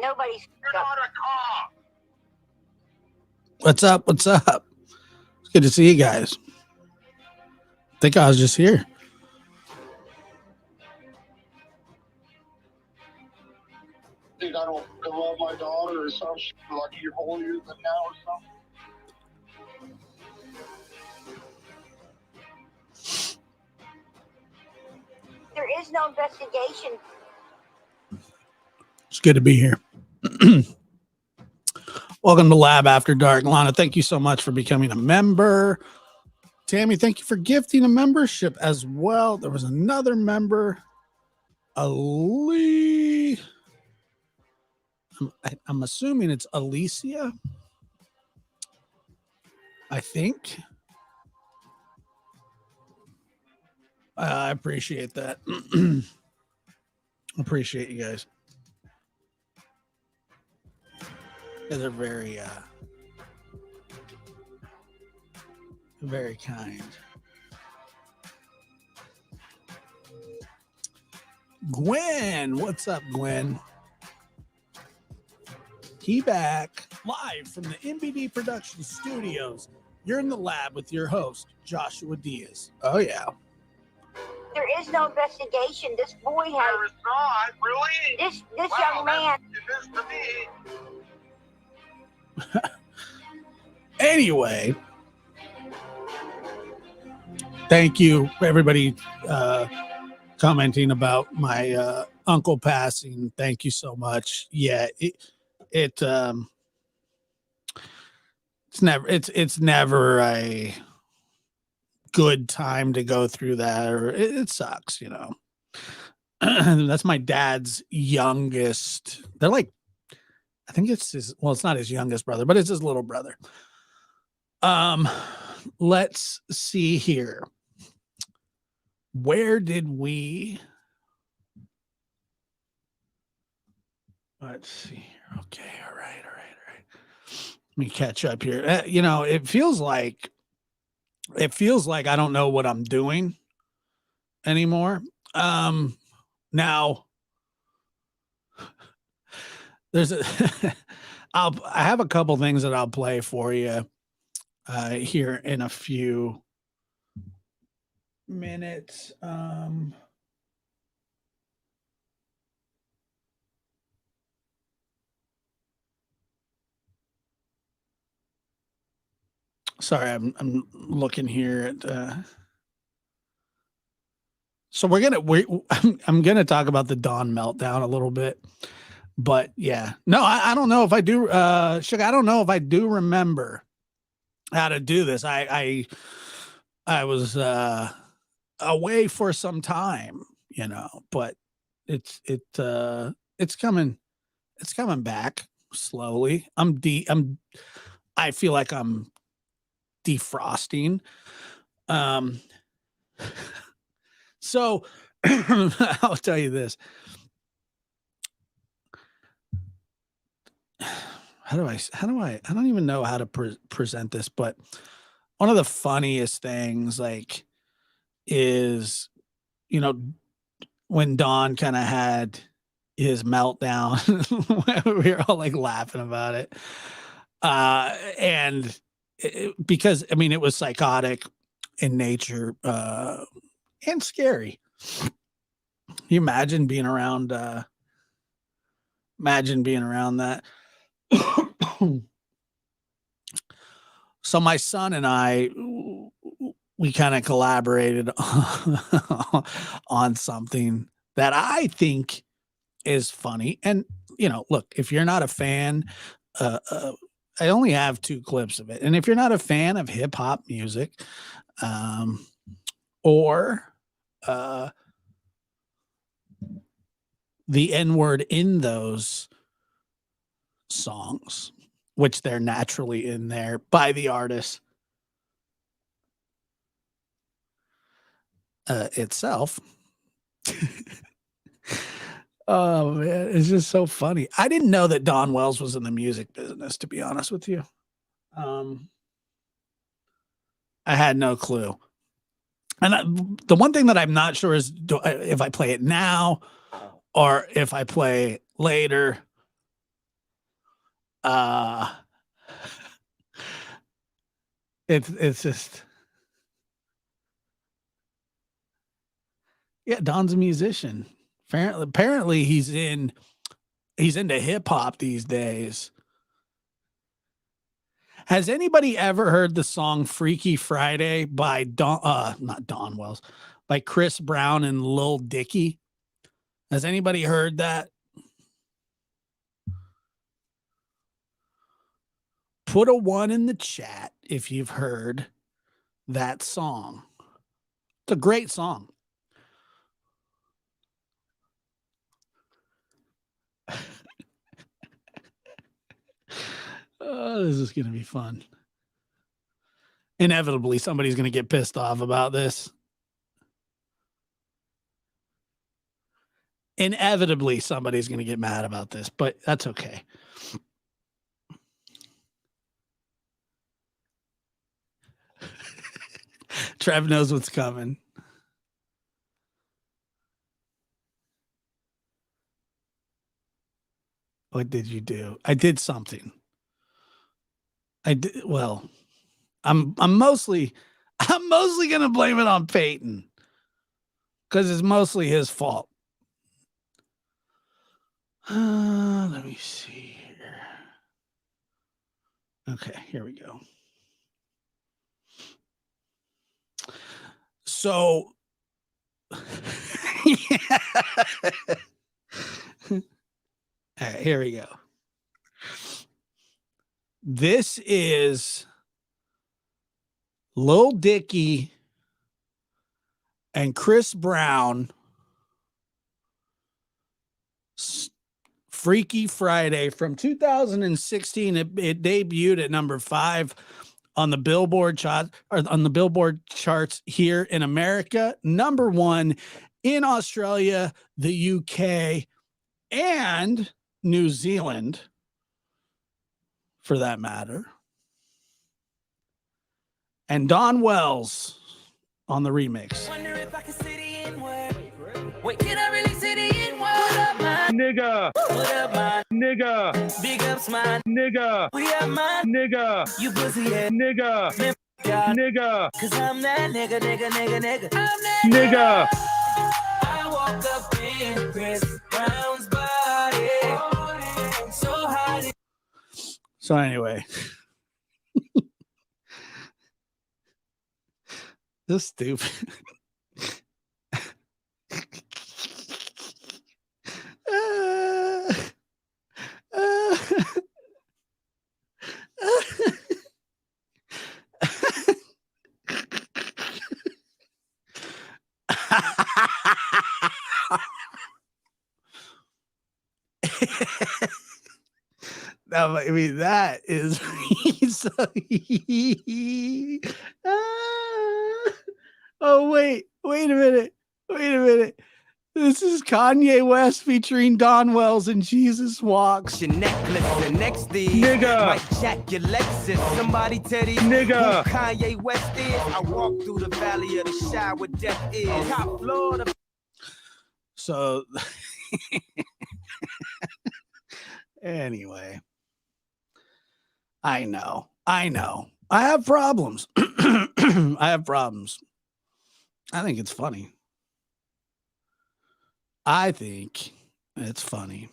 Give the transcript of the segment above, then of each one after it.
Nobody's. You're not a cop. What's up? What's up? It's good to see you guys. I think I was just here. Dude, I don't love my daughter or something. Lucky you're holier than now or something. There is no investigation. It's good to be here. Welcome to Lab After Dark. Lana, thank you so much for becoming a member. Tammy, thank you for gifting a membership as well. There was another member, Ali. I'm assuming it's Alicia. I think. I appreciate that. Appreciate you guys. You guys are very kind. Gwen, what's up, Gwen? He back live from the MBD Production Studios. You're in the lab with your host, Joshua Diaz. Oh, yeah. There is no investigation. This boy There has. is not, really? This Wow, young man. This to me. Anyway, thank you for everybody commenting about my uncle passing. Thank you so much. Yeah, it's never a good time to go through that, or it sucks, you know. That's my dad's youngest. They're like, I think it's his, well, it's not his youngest brother, but it's his little brother. Let's see here. Where did we? Let's see here. Okay, all right. Let me catch up here. You know, it feels like I don't know what I'm doing anymore. Now there's I have a couple things that I'll play for you here in a few minutes. Sorry, I'm looking here at so I'm gonna talk about the Dawn meltdown a little bit, but yeah, no, I don't know if I do. Sugar, I don't know if I do remember how to do this. I was away for some time, you know, but it's coming back slowly. I feel like I'm defrosting. So I'll tell you this. How do I don't even know how to present this, but one of the funniest things like is, you know, when Don kind of had his meltdown, we were all like laughing about it. And because I mean, it was psychotic in nature, and scary. Can you imagine being around that? So my son and I, we kind of collaborated on something that I think is funny. And, you know, look, if you're not a fan, I only have 2 clips of it. And if you're not a fan of hip hop music, or the N-word in those songs, which they're naturally in there by the artist itself. Oh man, it's just so funny. I didn't know that Don Wells was in the music business, to be honest with you. I had no clue. And the one thing that I'm not sure is if I play it now or if I play later, It's just, yeah, Don's a musician. Apparently he's into hip hop these days. Has anybody ever heard the song Freaky Friday by not Don Wells, by Chris Brown and Lil Dicky? Has anybody heard that? Put a 1 in the chat if you've heard that song. It's a great song. Oh, this is going to be fun. Inevitably, somebody's going to get pissed off about this. Inevitably, somebody's going to get mad about this, but that's okay. Trev knows what's coming. What did you do? I did something. I did well. I'm mostly gonna blame it on Peyton because it's mostly his fault. Let me see here. Okay, here we go. So, yeah. All right, here we go. This is Lil Dicky and Chris Brown, Freaky Friday from 2016. It debuted at number 5 on the Billboard chart, or on the Billboard charts here in America, number 1 in Australia, the UK, and New Zealand, for that matter. And Don Wells on the remix. Wonder if I can say the N-word. Wait, can I really say the N-word? What up, man? Nigga. What up, man? Nigga. Big ups, man. Nigga. We up, man. Nigga. You pussy ass. Nigga. God. Nigga. Cause I'm that nigga. I'm that nigga. I woke up in Chris Brown's body. So hot. So anyway. This stupid. No, I mean, that is oh, wait a minute. This is Kanye West featuring Don Wells and Jesus Walks. Your necklace, the next thing. Nigga. Might jack your Lexus. Somebody tell these nigga who Kanye West is. I walk through the valley of the shadow where death is. Top floor. So, anyway, I know. I have problems. I think it's funny. I think it's funny.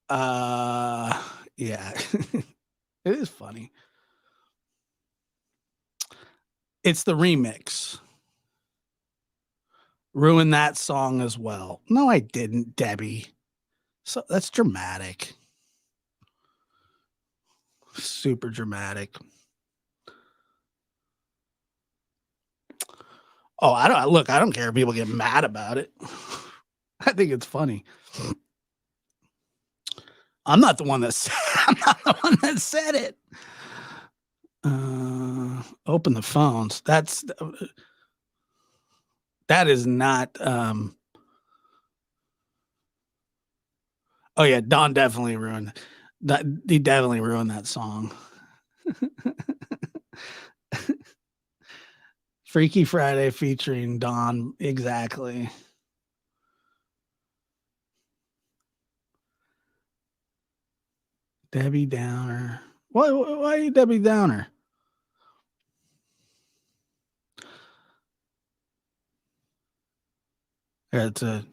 Yeah, it is funny. It's the remix. Ruined that song as well. No, I didn't, Debbie. So that's dramatic. Super dramatic. Oh, I don't care if people get mad about it. I think it's funny. I'm not the one that said it. Open the phones. That is not oh yeah, Don definitely ruined that. He definitely ruined that song. Freaky Friday featuring Don. Exactly. Debbie Downer. Why are you Debbie Downer? It's a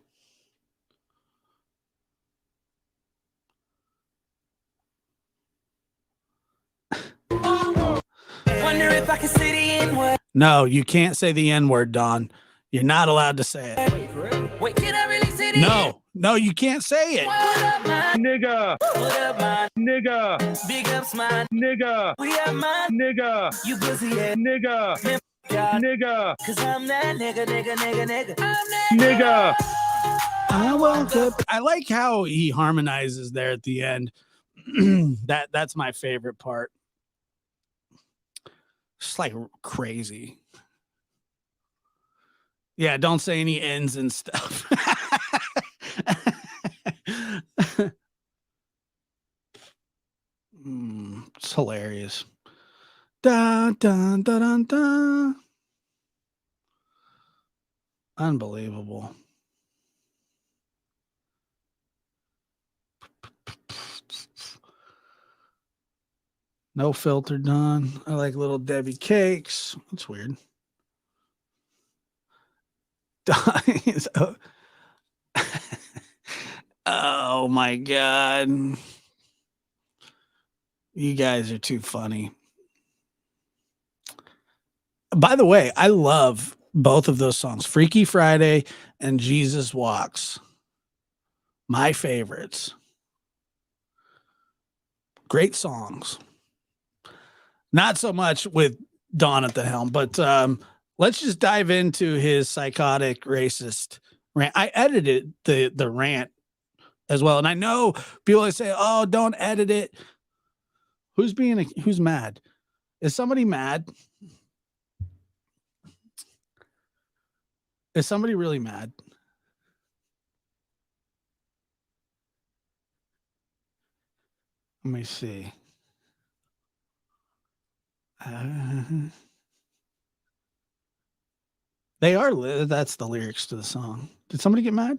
Wonder if I can say the N-word. no, you can't say the N-word, Don. You're not allowed to say it. Wait, can I really say the No, you can't say it. What up, man? Nigga. What up, man? Nigga. Big ups, man. Nigga. We are man. Nigga. You pussy ass nigga. Man, God. Nigga. Cause I'm that nigga. I'm that nigga. I woke up. I like how he harmonizes there at the end. That's my favorite part. Just like crazy. Yeah, don't say any ends and stuff. It's hilarious. Da, da, da, da, da. Unbelievable. No filter done. I like little Debbie cakes. That's weird. Oh my God. You guys are too funny. By the way, I love both of those songs, Freaky Friday and Jesus Walks. My favorites. Great songs. Not so much with Don at the helm, but let's just dive into his psychotic racist rant. I edited the rant as well. And I know people always say, oh, don't edit it. Who's mad? Is somebody mad? Is somebody really mad? Let me see. They are. That's the lyrics to the song. Did somebody get mad?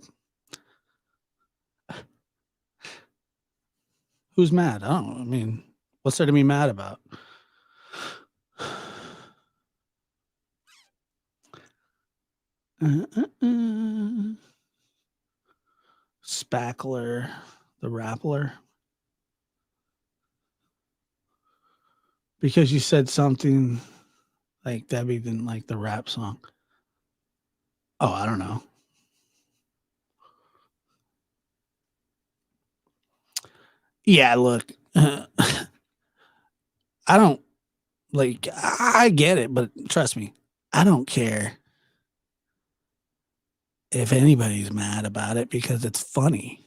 Who's mad? I don't know. I mean, what's there to be mad about? Spackler, the Rappler. Because you said something like Debbie didn't like the rap song. Oh, I don't know. Yeah, look, I don't like, I get it, but trust me, I don't care if anybody's mad about it because it's funny.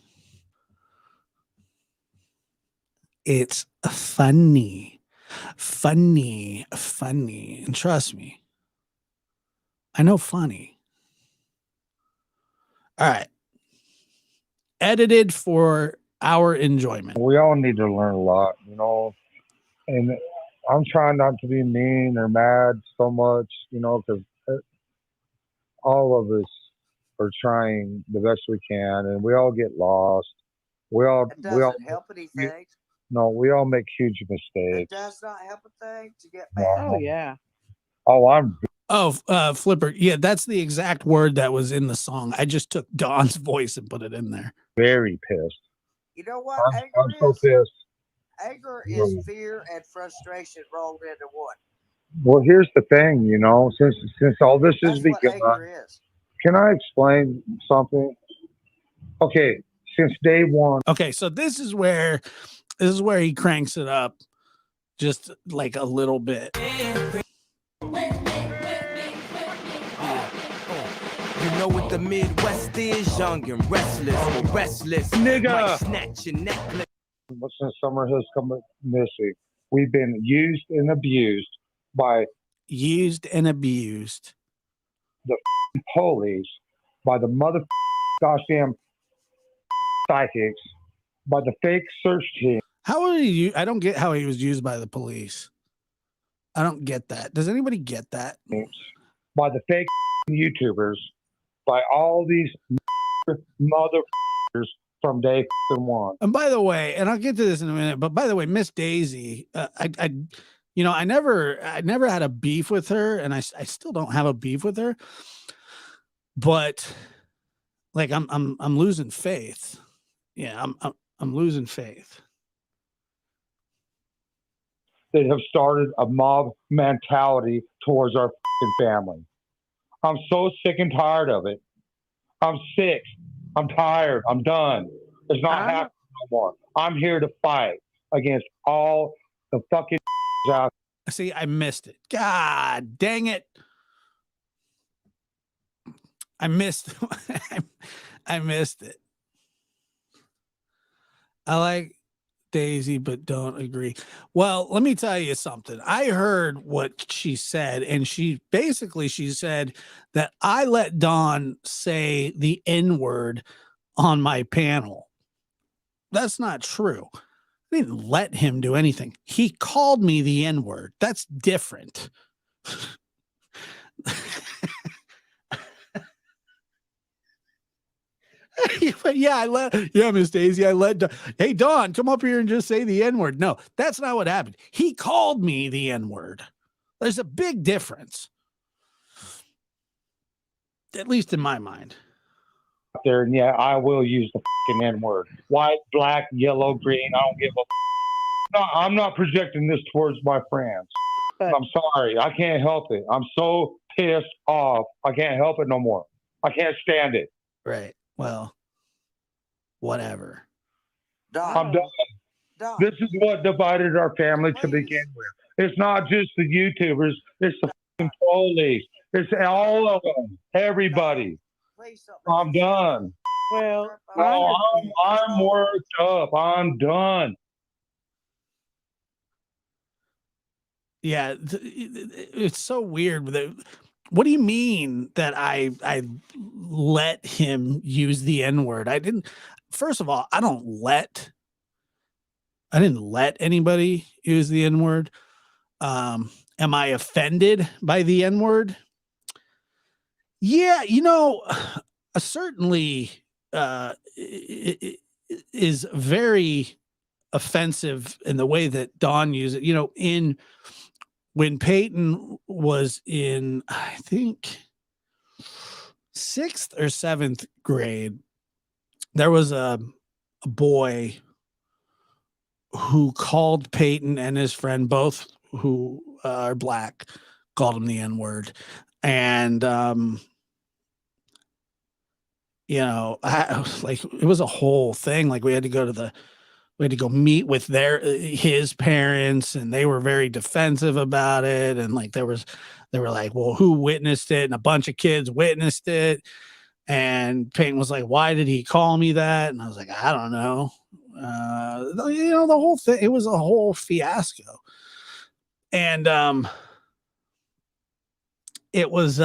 It's funny. And trust me, I know funny. All right. Edited for our enjoyment. We all need to learn a lot, you know, and I'm trying not to be mean or mad so much, you know, because all of us are trying the best we can, and we all get lost. We all Help anything. No, we all make huge mistakes. It does not help a thing to get No. back. Oh yeah. Oh, I'm Flipper. Yeah, that's the exact word that was in the song. I just took Don's voice and put it in there. very pissed. You know what I'm anger so is? pissed. Anger is fear and frustration rolled into one. Well, here's the thing, you know, since all this That's is what begun, anger is. can I explain something? Okay, since day one. Okay, so this is where he cranks it up just like a little bit. You know what the Midwest is, young and restless, nigga. Might snatch your necklace. Since summer has come missing, we've been used and abused by the police, by the mother goddamn psychics, by the fake search team. How are you? I don't get how he was used by the police. I don't get that. Does anybody get that? By the fake YouTubers, by all these motherfuckers from day one. And by the way, and I'll get to this in a minute, but by the way, Miss Daisy, I never had a beef with her, and I still don't have a beef with her, but like I'm losing faith. Yeah, I'm losing faith. They have started a mob mentality towards our family. I'm so sick and tired of it. I'm sick. I'm tired. I'm done. It's not happening no more. I'm here to fight against all the fucking out. See, I missed it. God dang it. I missed I missed it. I like Daisy, but don't agree. Well, let me tell you something. I heard what she said, and she said that I let Don say the N-word on my panel. That's not true. I didn't let him do anything. He called me the N-word. That's different. Yeah, Miss Daisy, hey, Don, come up here and just say the N-word. No, that's not what happened. He called me the N-word. There's a big difference. At least in my mind. There, and yeah, I will use the fucking N-word. White, black, yellow, green, I don't give a no, I'm not projecting this towards my friends. I'm sorry. I can't help it. I'm so pissed off. I can't help it no more. I can't stand it. Right. Well, whatever. Don, I'm done. Don, This is what divided our family to begin with. It's not just the YouTubers. It's the fucking police. It's all of them. Everybody. please don't I'm done. Well, No, I'm worked up. I'm done. Yeah, it's so weird. What do you mean that I let him use the N-word? I didn't. First of all, I didn't let anybody use the N-word. Am I offended by the N-word? Yeah, certainly it is very offensive in the way that Don used it. When Peyton was in, I think, 6th or 7th grade, there was a boy who called Peyton and his friend, both who are black, called him the N-word. And, it was a whole thing. Like we had to go meet with his parents, and they were very defensive about it. And like, they were like, well, who witnessed it? And a bunch of kids witnessed it. And Peyton was like, why did he call me that? And I was like, I don't know. The whole thing, it was a whole fiasco. And, it was,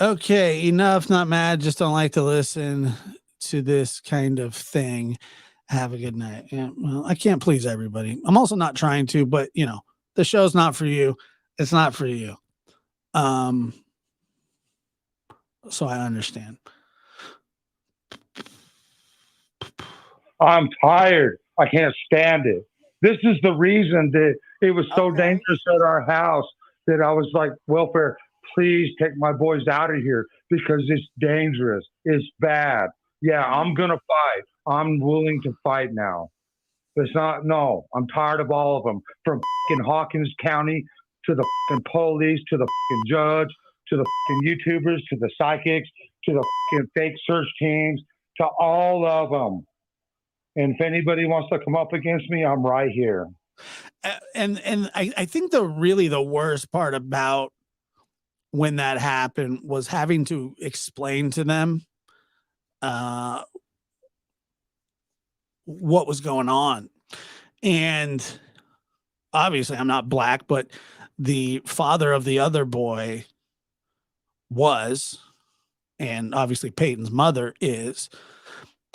okay, enough. Not mad. Just don't like to listen to this kind of thing. Have a good night. Yeah, well, I can't please everybody. I'm also not trying to, but the show's not for you. It's not for you. So I understand. I'm tired. I can't stand it. This is the reason that it was so dangerous at our house that I was like, welfare, please take my boys out of here because it's dangerous. It's bad. Yeah, I'm going to fight. I'm willing to fight now. I'm tired of all of them, from fucking Hawkins County to the fucking police, to the fucking judge, to the fucking YouTubers, to the psychics, to the fucking fake search teams, to all of them. And if anybody wants to come up against me, I'm right here. And I think the worst part about when that happened was having to explain to them what was going on. And obviously I'm not black, but the father of the other boy was, and obviously Peyton's mother is.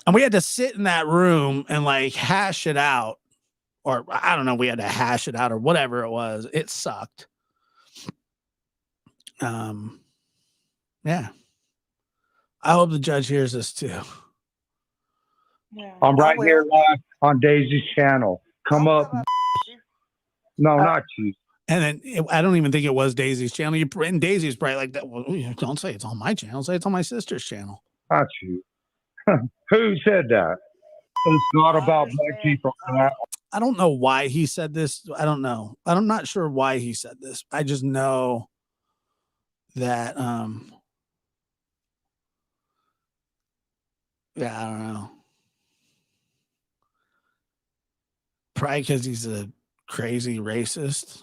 And we had to sit in that room and like hash it out or I don't know, we had to hash it out or whatever it was. It sucked. Yeah. I hope the judge hears this too. Yeah. I'm right I here will. live on Daisy's channel. Come I'll up. come up with you. No, not you. And then I don't even think it was Daisy's channel. And Daisy's probably like that. Well, don't say it's on my channel. Say it's on my sister's channel. Not you. Who said that? It's not about black people. I don't know why he said this. I don't know. I'm not sure why he said this. I just know that yeah, I don't know. Probably because he's a crazy racist.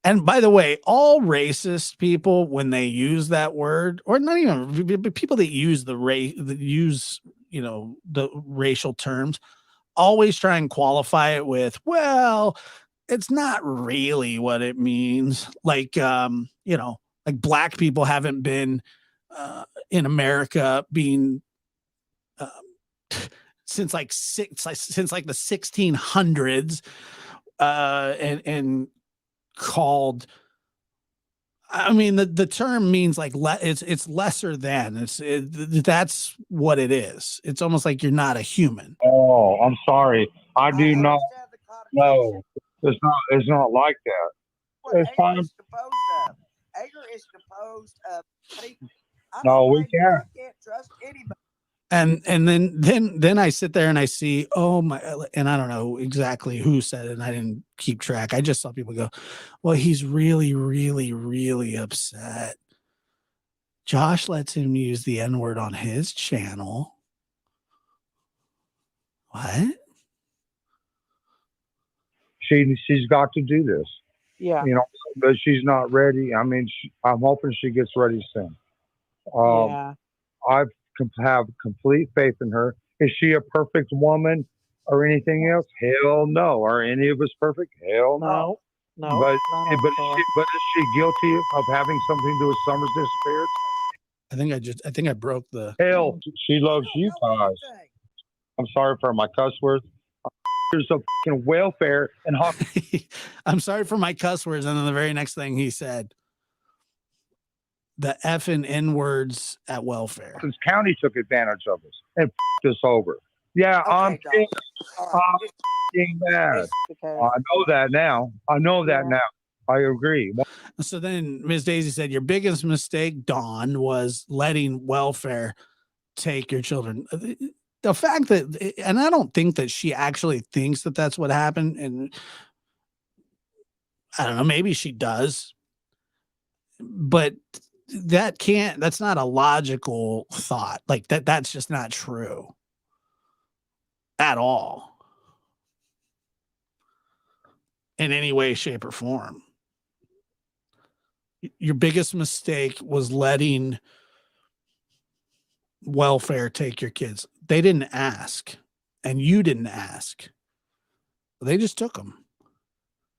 And by the way, all racist people, when they use that word, or not even people that use the racial terms, always try and qualify it with, well, it's not really what it means. Like, like black people haven't been in America being since like the 1600s, and called. I mean, the term means like it's lesser than. That's what it is. It's almost like you're not a human. Oh, I'm sorry. I do not. understand the connotation. No, it's not like that. What It's Ager fine. is composed of. Ager is composed of people. I No, don't we think can't. I can't trust anybody. And then I sit there and I see, oh my, and I don't know exactly who said it, and I didn't keep track. I just saw people go, well, he's really, really, really upset. Josh lets him use the N-word on his channel. What? She's got to do this, Yeah. but she's not ready. I mean, I'm hoping she gets ready soon. Yeah. I have complete faith in her. Is she a perfect woman or anything else? Hell no. Are any of us perfect? Hell no. No. But not at all. is she guilty of having something to do with Summer's disappearance? I think I broke the. Hell, she loves you I don't know guys. anything. I'm sorry for my cuss words. There's a fucking welfare and I'm sorry for my cuss words. And then the very next thing he said, the F and N words at welfare. Hawkins County took advantage of us and us over. Yeah, Okay, I'm John. pissed. All right. I'm f***ing mad. Because I know that now. Yeah. I agree. So then Ms. Daisy said, your biggest mistake, Dawn, was letting welfare take your children. The fact that, and I don't think that she actually thinks that that's what happened. And I don't know, maybe she does, but that's not a logical thought. Like that's just not true at all in any way, shape, or form. Your biggest mistake was letting welfare take your kids. They didn't ask, and you didn't ask. They just took them.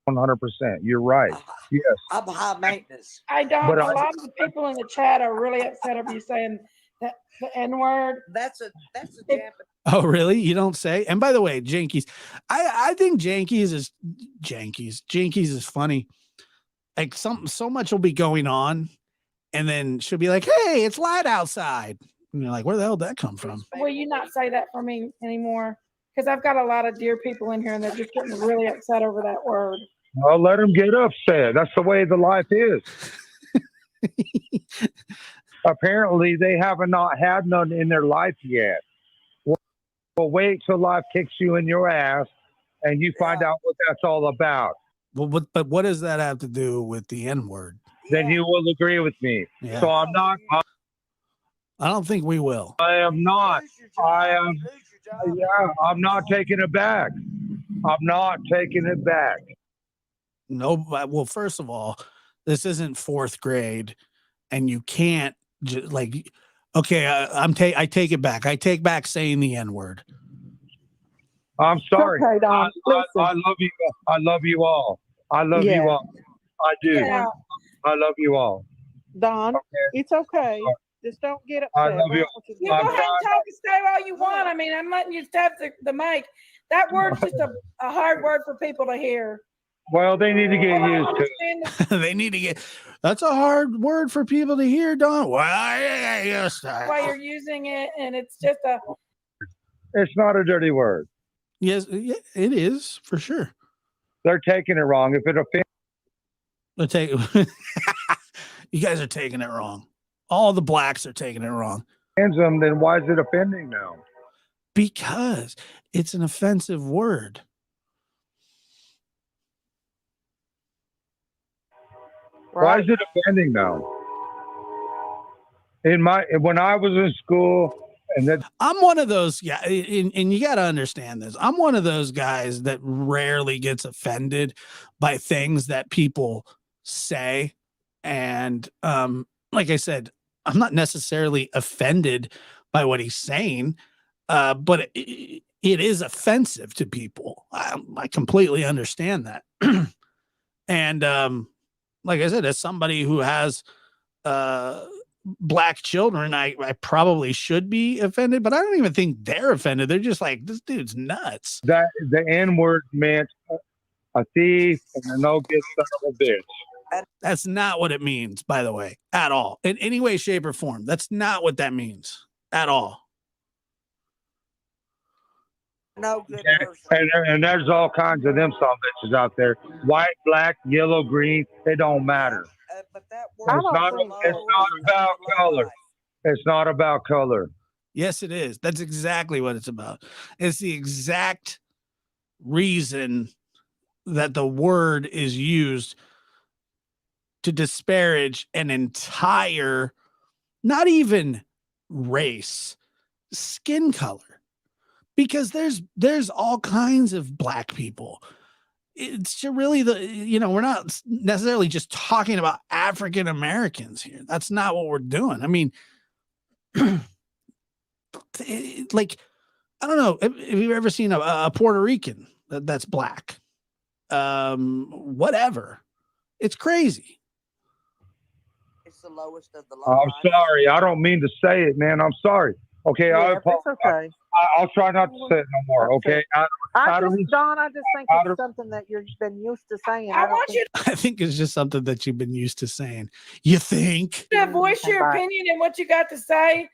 100%. You're right. Yes. I'm high maintenance. I don't. But A lot of the people in the chat are really upset over you saying that the N word. That's a Japanese. Oh, really? You don't say? And by the way, Jankies, I think Jankies is funny. Like so much will be going on, and then she'll be like, "Hey, it's light outside," and you're like, "Where the hell did that come from?" Will you not say that for me anymore? Because I've got a lot of dear people in here, and they're just getting really upset over that word. Well, let them get upset. That's the way the life is. Apparently, they haven't not had none in their life yet. Well, wait till life kicks you in your ass, and you find out what that's all about. Well, but what does that have to do with the N word? Then you will agree with me. Yeah. So I'm not. I don't think we will. I am not. Lose your job, I am. you lose your job. Yeah, I'm not taking it back. I'm not taking it back. No, well, first of all, this isn't fourth grade, and you can't just like. Okay, I take it back. I take back saying the N word. I'm sorry. Okay, Don. I love you. I love you all. I love you all. I do. Yeah. I love you all. Don, Okay. it's okay. Just don't get upset. I love you. You go ahead and talk and say all you want. I mean, I'm letting you have the mic. That word's just a hard word for people to hear. Well, they need to get I used to it. understand They need to get. That's a hard word for people to hear, Don. Well, yes. why you're using it, and it's just a. It's not a dirty word. Yes, it is for sure. They're taking it wrong. If it offends, You guys are taking it wrong. All the blacks are taking it wrong them, then why is it offending now? because it's an offensive word. Why is it offending now? When I was in school, and that I'm one of those guys, and you got to understand this. I'm one of those guys that rarely gets offended by things that people say. And like I said, I'm not necessarily offended by what he's saying, but it is offensive to people. I completely understand that. And like I said, as somebody who has black children, I probably should be offended, but I don't even think they're offended. They're just like, this dude's nuts. the N-word meant a thief and a no-good son of a bitch. That's not what it means, by the way, at all. In any way, shape, or form. That's not what that means at all. No good person. And there's all kinds of them son of bitches out there. White, black, yellow, green, it don't matter. But that I word don't It's not about color. It's not about color. Yes, it is. That's exactly what it's about. It's the exact reason that the word is used to disparage an entire, not even race, skin color, because there's all kinds of black people. It's really we're not necessarily just talking about African Americans here. That's not what we're doing. I mean, like, I don't know. Have you ever seen a Puerto Rican that's black? Whatever. It's crazy. It's the lowest of the low. I'm sorry. I don't mean to say it, man. I'm sorry. Okay, I Yeah, apologize. it's okay. I'll try not to say it no more. Okay. Don, I just think it's something that you've been used to saying. I want you I think it's just something that you've been used to saying. You think? to voice your opinion and what you got to say.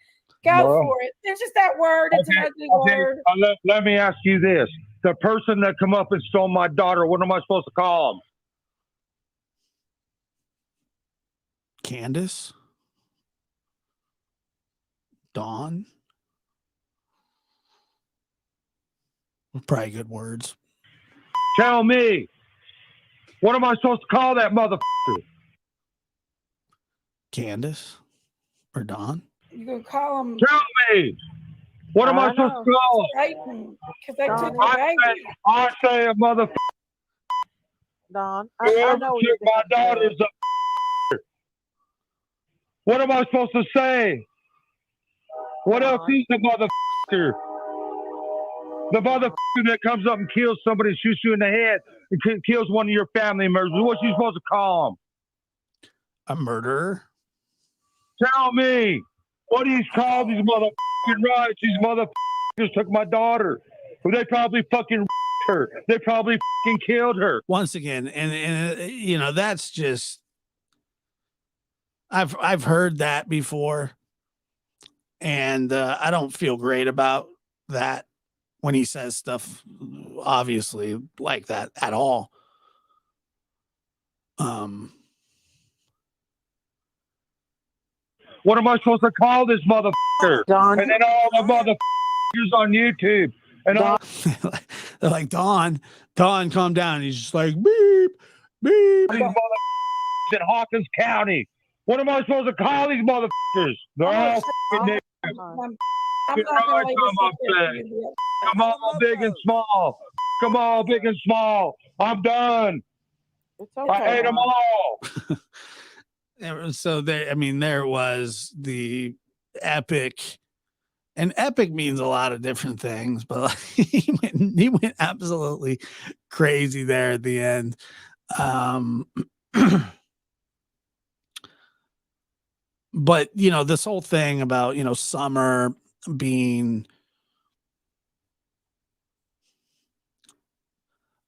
Go Well, for it. It's just that word. It's an ugly word. Let me ask you this: the person that come up and stole my daughter, what am I supposed to call him? Candace? Dawn? Probably good words. Tell me, what am I supposed to call that motherfucker? Candace? Or Dawn? You can call them Tell me, what am I supposed to call him? because they took your baby. I say a motherfucker. Don, I Whoever know took my daughter's a. What am I supposed to say? What else is the motherfucker? The motherfucker that comes up and kills somebody, shoots you in the head, and kills one of your family members. What you supposed to call him? A murderer? Tell me, what do you call these motherfucking rights? These motherfuckers took my daughter. They probably fucking her. They probably fucking killed her. Once again, and that's just, I've heard that before, and I don't feel great about that when he says stuff obviously like that at all. What am I supposed to call this motherfucker? Don, And then all the motherfuckers on YouTube. And all They're like, Don, calm down. He's just like, beep, beep. these motherfuckers in Hawkins County. What am I supposed to call these motherfuckers? They're all fucking niggas. I'm Get not right going from up there. Come on, big and small. Come on, big and small. I'm done. it's I okay. hate them all. So there was the epic, and epic means a lot of different things, but like, he went absolutely crazy there at the end. but you know, this whole thing about, you know, Summer being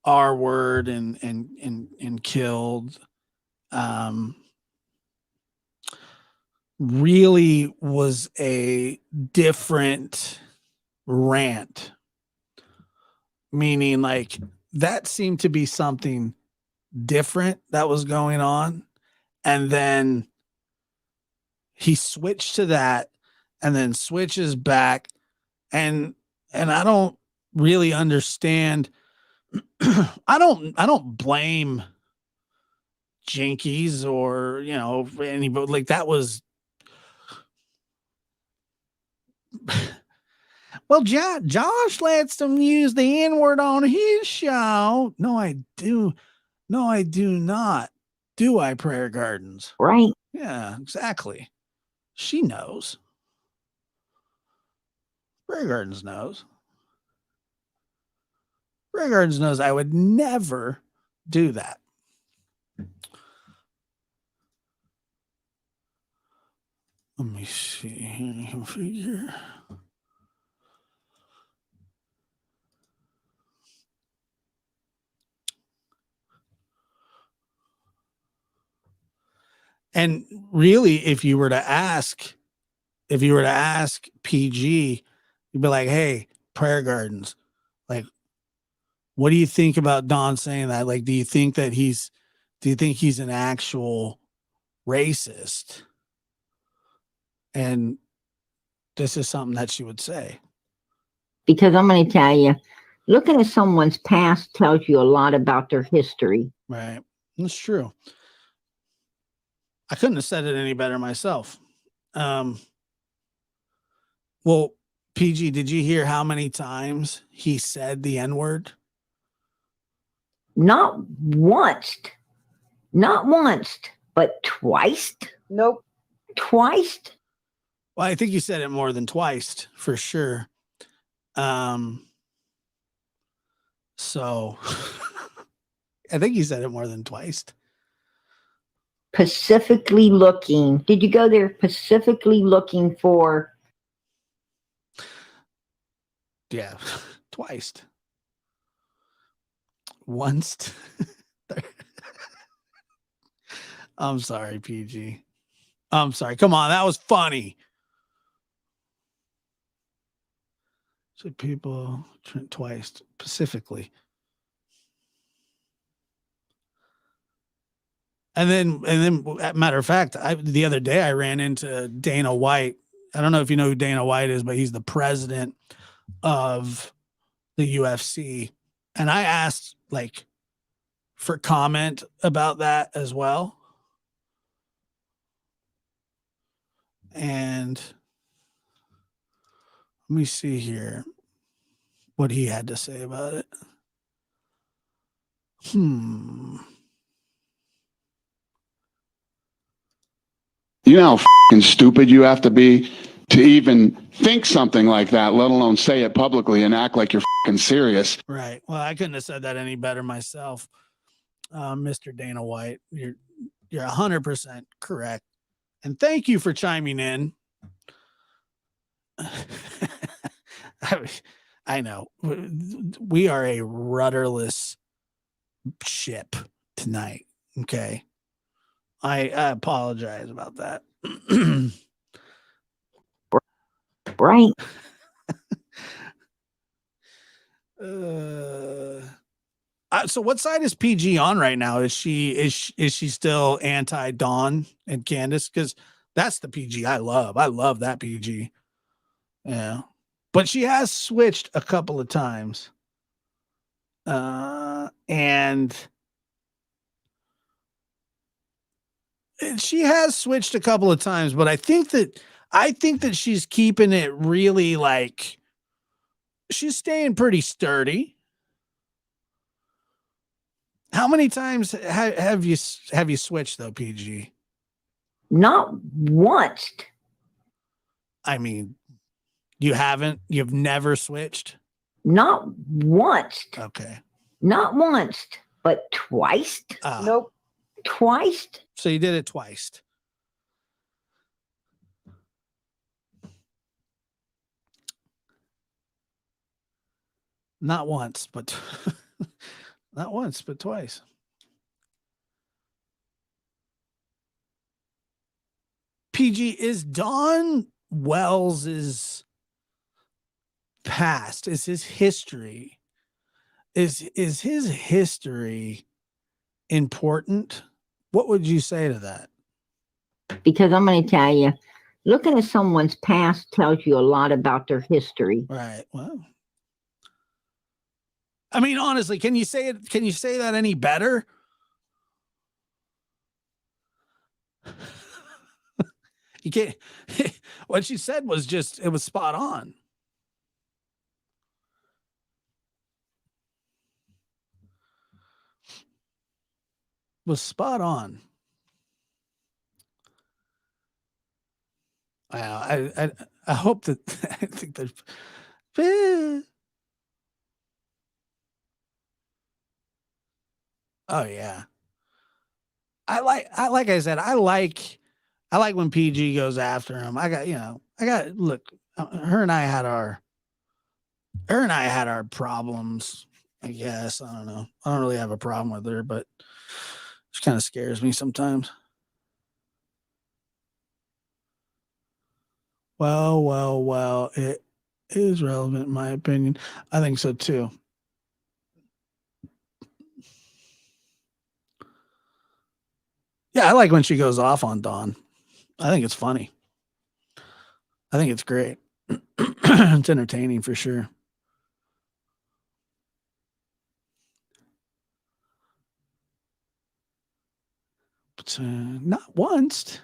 R word and killed, really was a different rant, meaning like that seemed to be something different that was going on. And then he switched to that and then switches back. And I don't really understand. I don't blame Jinkies or, you know, anybody. Like that was, well, Josh lets them use the N-word on his show. No, I do. No, I do not. Do I, Prayer Gardens? Right. Yeah, exactly. She knows. Prayer Gardens knows. Prayer Gardens knows I would never do that. Let me see. Figure. And really, if you were to ask PG, you'd be like, hey, Prayer Gardens, like, what do you think about Don saying that? Like, do you think he's an actual racist? And this is something that she would say. Because I'm going to tell you, looking at someone's past tells you a lot about their history. Right. That's true. I couldn't have said it any better myself. Well, PG, did you hear how many times he said the N-word? Not once, but twice. Nope. Twice. Well, I think you said it more than twice for sure. So I think you said it more than twice. Pacifically looking. Did you go there pacifically looking for? Yeah, twice. Once. I'm sorry, PG. I'm sorry. Come on, that was funny. So people twice specifically. And then, matter of fact, the other day I ran into Dana White. I don't know if you know who Dana White is, but he's the president of the UFC. And I asked like for comment about that as well. And let me see here what he had to say about it. You know how f***ing stupid you have to be to even think something like that, let alone say it publicly and act like you're f***ing serious. Right. Well, I couldn't have said that any better myself. Mr. Dana White, you're 100% correct. And thank you for chiming in. I know we are a rudderless ship tonight. Okay. I apologize about that. Right. So what side is PG on right now? Is she still anti Dawn and Candace? Because that's the PG I love. I love that PG. Yeah. But she has switched a couple of times. And she has switched a couple of times, but I think that she's keeping it really like she's staying pretty sturdy. How many times have you switched though, PG? Not once. I mean, you've never switched? Not once. Okay. Not once, but twice. Nope. Twice. So you did it twice. Not once, but not once, but twice. PG, is Don Wells's past, is his history, is his history important? What would you say to that? Because I'm going to tell you, looking at someone's past tells you a lot about their history. Right. Well, I mean, honestly, can you say it? Can you say that any better? You can't. What she said was just, it was spot on. Was spot on. I hope that I think that. Oh yeah. Like I said, I like when PG goes after him. Look, her and I had our problems, I guess. I don't know. I don't really have a problem with her, but she kind of scares me sometimes. Well, it is relevant in my opinion. I think so too. Yeah, I like when she goes off on Dawn. I think it's funny. I think it's great. It's entertaining for sure. But not once,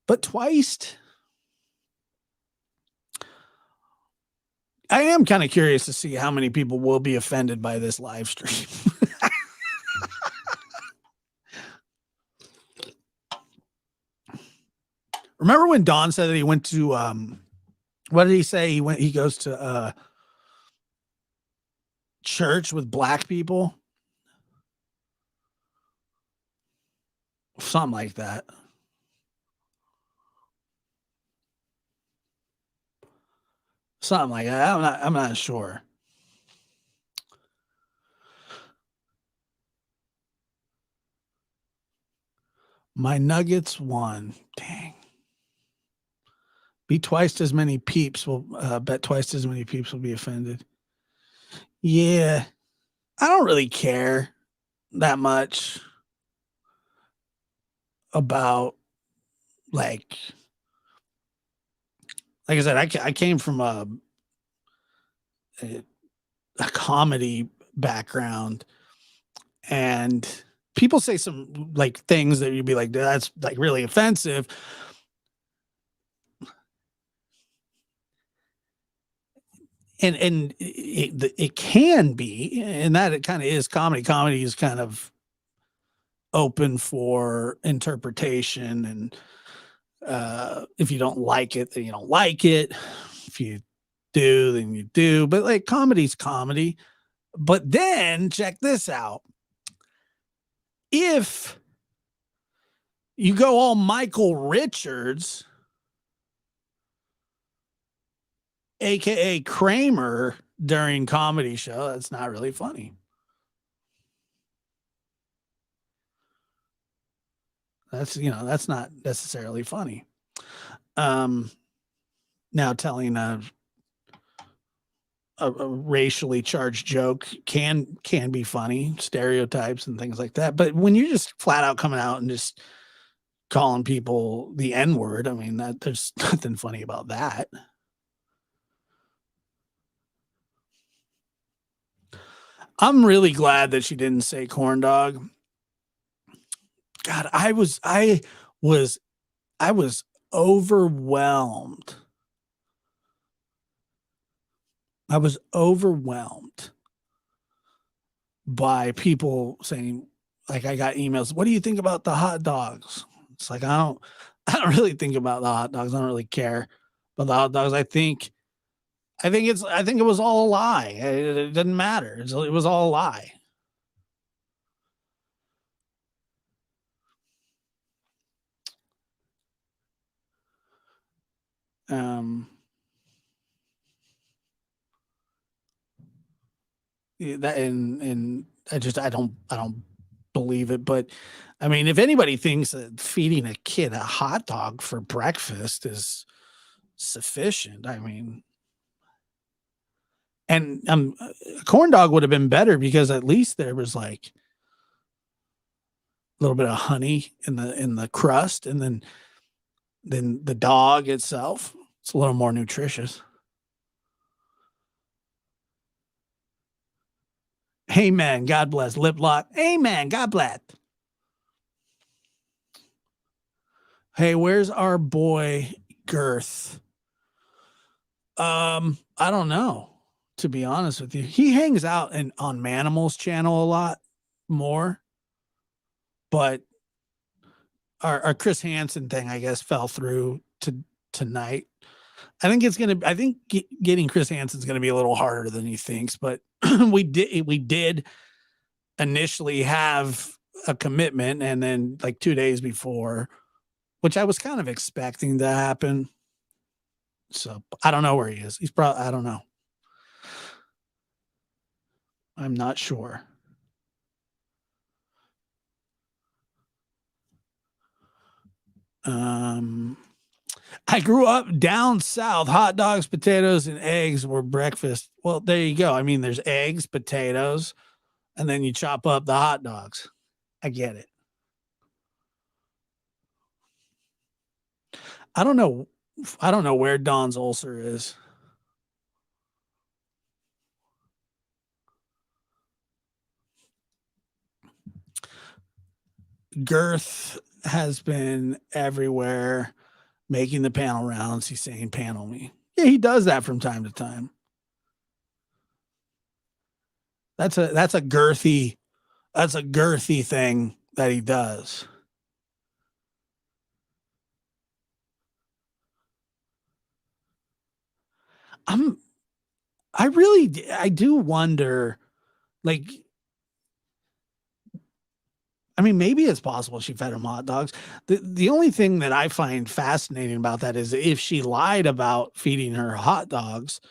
but twice. I am kind of curious to see how many people will be offended by this live stream. Remember when Don said that he went to what did he say? He goes to church with black people? Something like that. Something like that. I'm not sure. My Nuggets won. Dang. Be twice as many peeps will bet twice as many peeps will be offended. Yeah. I don't really care that much about like I said, I came from a comedy background, and people say some like things that you'd be like, that's like really offensive. And it can be, and that it kind of is comedy. Comedy is kind of open for interpretation, and if you don't like it, then you don't like it. If you do, then you do. But like comedy's comedy. But then check this out. If you go all Michael Richards, aka Kramer, during comedy show, that's not really funny. That's not necessarily funny. Now telling a racially charged joke can be funny, stereotypes and things like that. But when you're just flat out coming out and just calling people the N-word, I mean, that there's nothing funny about that. I'm really glad that she didn't say corn dog. God, I was overwhelmed. I was overwhelmed by people saying, like, I got emails, what do you think about the hot dogs? It's like, I don't really think about the hot dogs. I don't really care about the hot dogs. I think it was all a lie. It didn't matter. It was all a lie. that, and I don't believe it. But I mean, if anybody thinks that feeding a kid a hot dog for breakfast is sufficient, I mean, and a corn dog would have been better because at least there was like a little bit of honey in the crust, and then the dog itself, it's a little more nutritious. Amen. God bless. Lip lock. Amen. God bless. Hey, where's our boy Girth? I don't know, to be honest with you. He hangs out on Manimal's channel a lot more, but our Chris Hansen thing, I guess, fell through tonight. I think getting Chris Hansen's gonna be a little harder than he thinks, but we did initially have a commitment, and then like 2 days before, which I was kind of expecting to happen. So I don't know where he is. He's probably, I don't know. I'm not sure. I grew up down south. Hot dogs, potatoes, and eggs were breakfast. Well, there you go. I mean, there's eggs, potatoes, and then you chop up the hot dogs. I get it. I don't know where Don's ulcer is. Girth has been everywhere making the panel rounds. He's saying panel me. Yeah, he does that from time to time. That's a girthy thing that he does. I do wonder, like, I mean, maybe it's possible she fed him hot dogs. The only thing that I find fascinating about that is if she lied about feeding her hot dogs,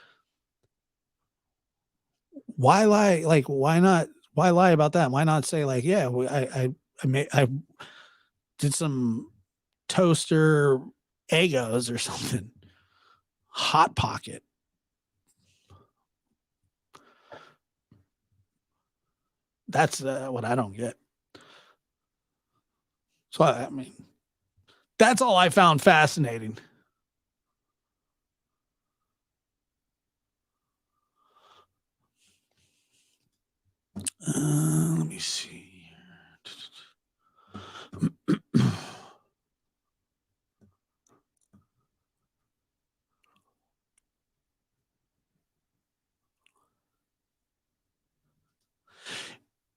why lie? Like, why not? Why lie about that? Why not say like, yeah, I did some toaster Eggos or something, Hot Pocket. That's what I don't get. So, I mean, that's all I found fascinating. Let me see.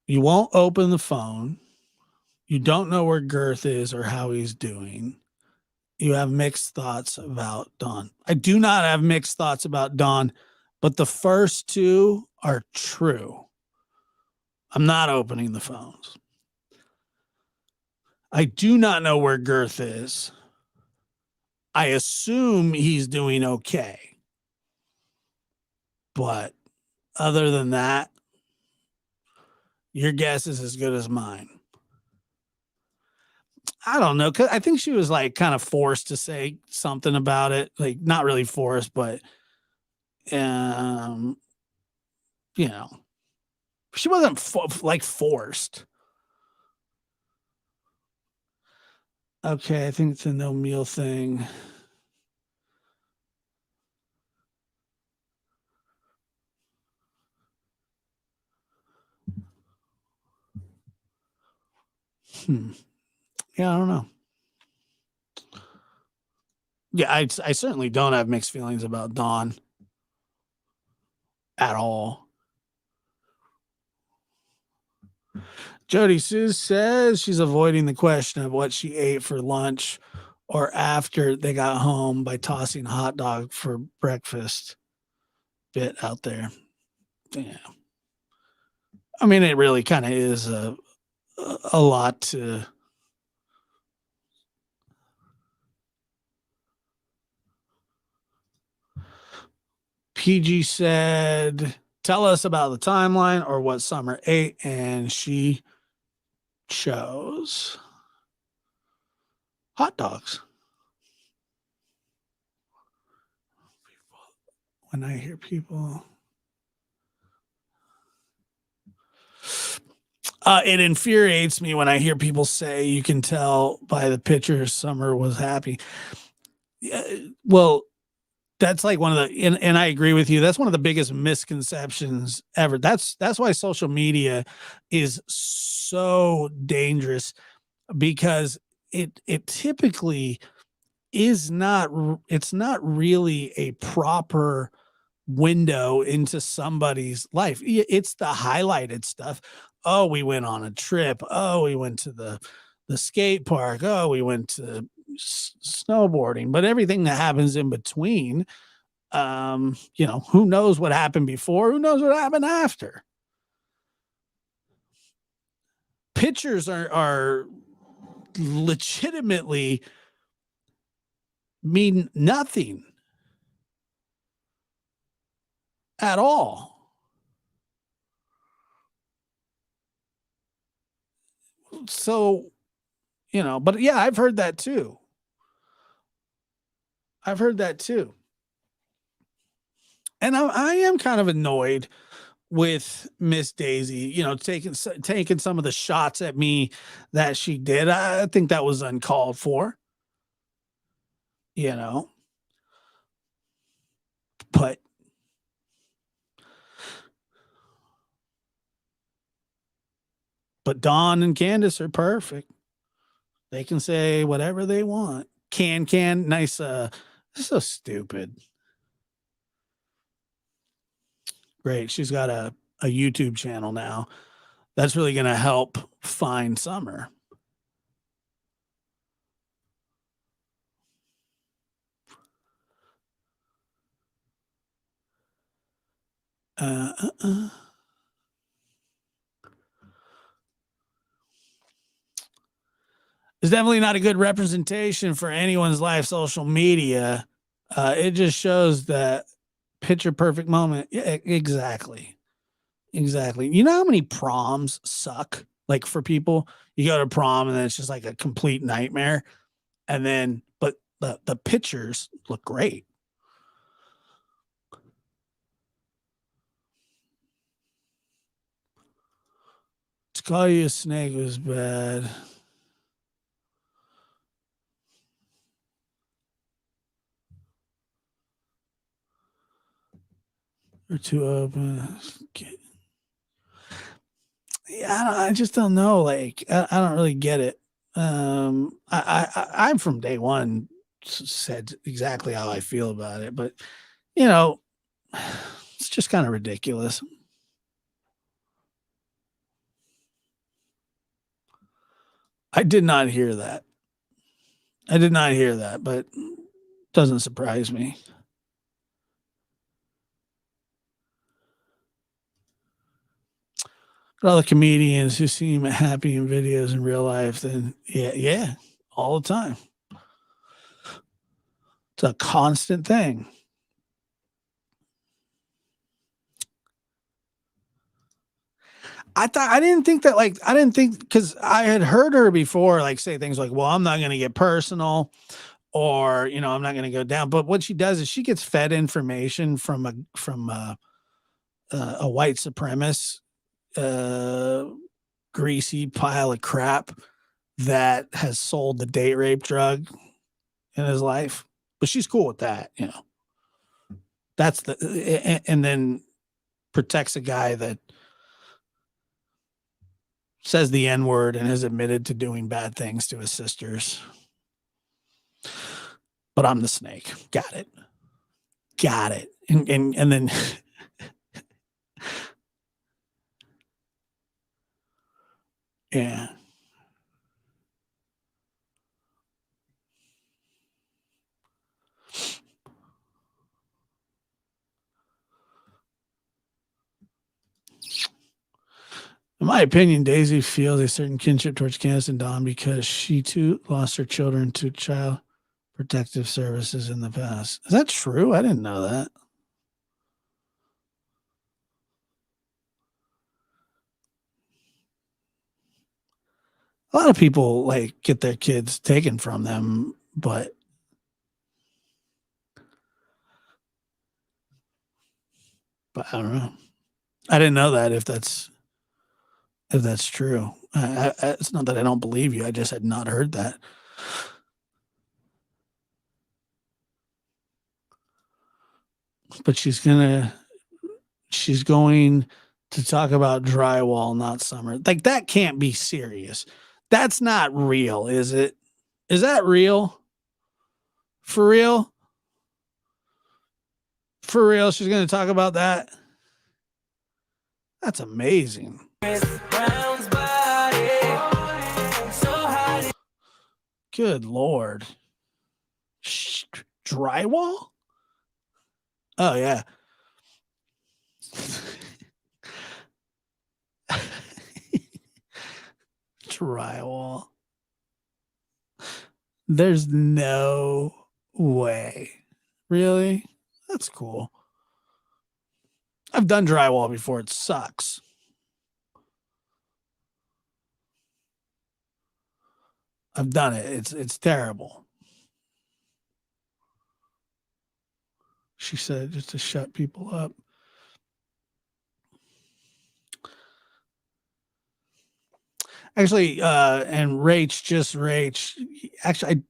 You won't open the phone. You don't know where Girth is or how he's doing. You have mixed thoughts about Don. I do not have mixed thoughts about Don, but the first two are true. I'm not opening the phones. I do not know where Girth is. I assume he's doing okay. But other than that, your guess is as good as mine. I don't know, because I think she was like kind of forced to say something about it. Like, not really forced, but you know, she wasn't forced. Okay, I think it's a no meal thing. Yeah, I don't know. Yeah, I certainly don't have mixed feelings about Dawn at all. Jody Sue says she's avoiding the question of what she ate for lunch or after they got home by tossing a hot dog for breakfast. Bit out there. Yeah. I mean, it really kind of is a lot to... PG said Tell us about the timeline or what Summer ate, and she chose hot dogs. When I hear people, it infuriates me when I hear people say you can tell by the picture Summer was happy. Well, that's like one of the, and I agree with you. That's one of the biggest misconceptions ever. That's why social media is so dangerous, because it typically is not, it's not really a proper window into somebody's life. It's the highlighted stuff. Oh, we went on a trip. Oh, we went to the skate park. Oh, we went to snowboarding. But everything that happens in between, you know, who knows what happened before? Who knows what happened after? Pictures are legitimately mean nothing at all. So, you know, but yeah, I've heard that too. I've heard that too. And I am kind of annoyed with Miss Daisy, you know, taking some of the shots at me that she did. I think that was uncalled for, you know. But Dawn and Candace are perfect. They can say whatever they want. Nice. So stupid. Great. She's got a YouTube channel now. That's really going to help find Summer. It's definitely not a good representation for anyone's life, social media. It just shows that picture perfect moment. Yeah, exactly. Exactly. You know how many proms suck? Like for people, you go to prom and then it's just like a complete nightmare. And then, but the pictures look great. To call you a snake was bad. Or too open. Yeah, I just don't know. Like, I don't really get it. I'm from day one said exactly how I feel about it, but you know, it's just kind of ridiculous. I did not hear that. But doesn't surprise me. All the comedians who seem happy in videos in real life, then yeah, all the time. It's a constant thing. I didn't think because I had heard her before, like say things like, well, I'm not going to get personal, or, you know, I'm not going to go down. But what she does is she gets fed information from a white supremacist, greasy pile of crap that has sold the date rape drug in his life. But she's cool with that, you know. That's and then protects a guy that says the N-word and has admitted to doing bad things to his sisters. But I'm the snake. Got it. And then yeah. In my opinion, Daisy feels a certain kinship towards Candace and Dawn because she too lost her children to child protective services in the past. Is that true? I didn't know that. A lot of people like get their kids taken from them, but I don't know. I didn't know that if that's true. It's not that I don't believe you. I just had not heard that. But she's going to talk about drywall, not summer. Like, that can't be serious. That's not real, is it? Is that real? For real? For real, she's going to talk about that? That's amazing. Good Lord. Drywall? Oh, yeah. Drywall. There's no way. Really? That's cool. I've done drywall before. It sucks. I've done it. It's terrible. She said just to shut people up. Actually, and Rach, actually,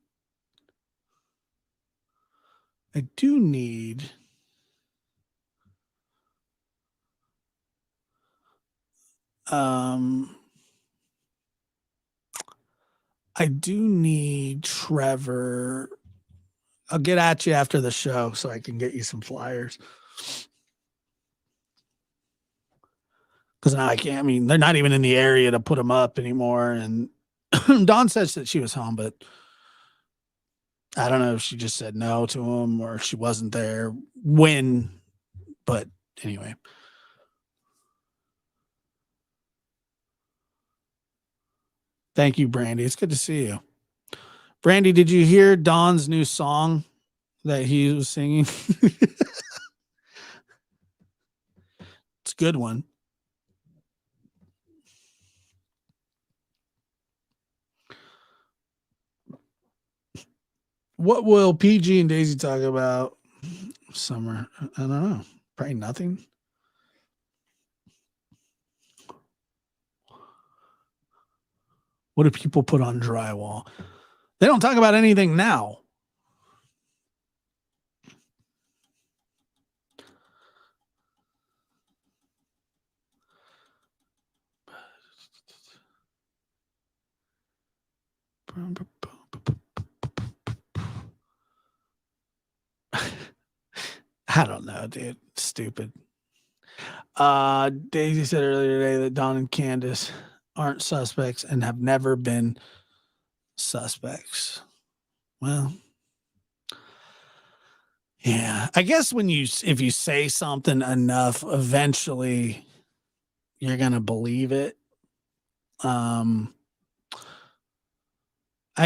I do need Trevor. I'll get at you after the show so I can get you some flyers. Because now I can't. I mean, they're not even in the area to put them up anymore. And Dawn says that she was home, but I don't know if she just said no to him or she wasn't there when. But anyway. Thank you, Brandy. It's good to see you. Brandy, did you hear Don's new song that he was singing? It's a good one. What will PG and Daisy talk about summer? I don't know. Probably nothing. What do people put on drywall? They don't talk about anything now. I don't know, dude. Stupid. Daisy said earlier today that Don and Candace aren't suspects and have never been suspects. Well, yeah, I guess if you say something enough, eventually you're going to believe it. I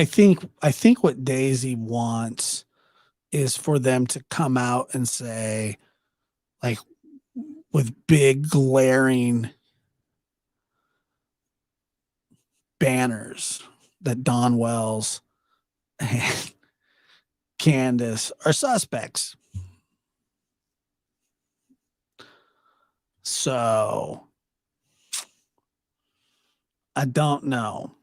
think what Daisy wants is for them to come out and say, like, with big glaring banners, that Don Wells and Candace are suspects. So I don't know.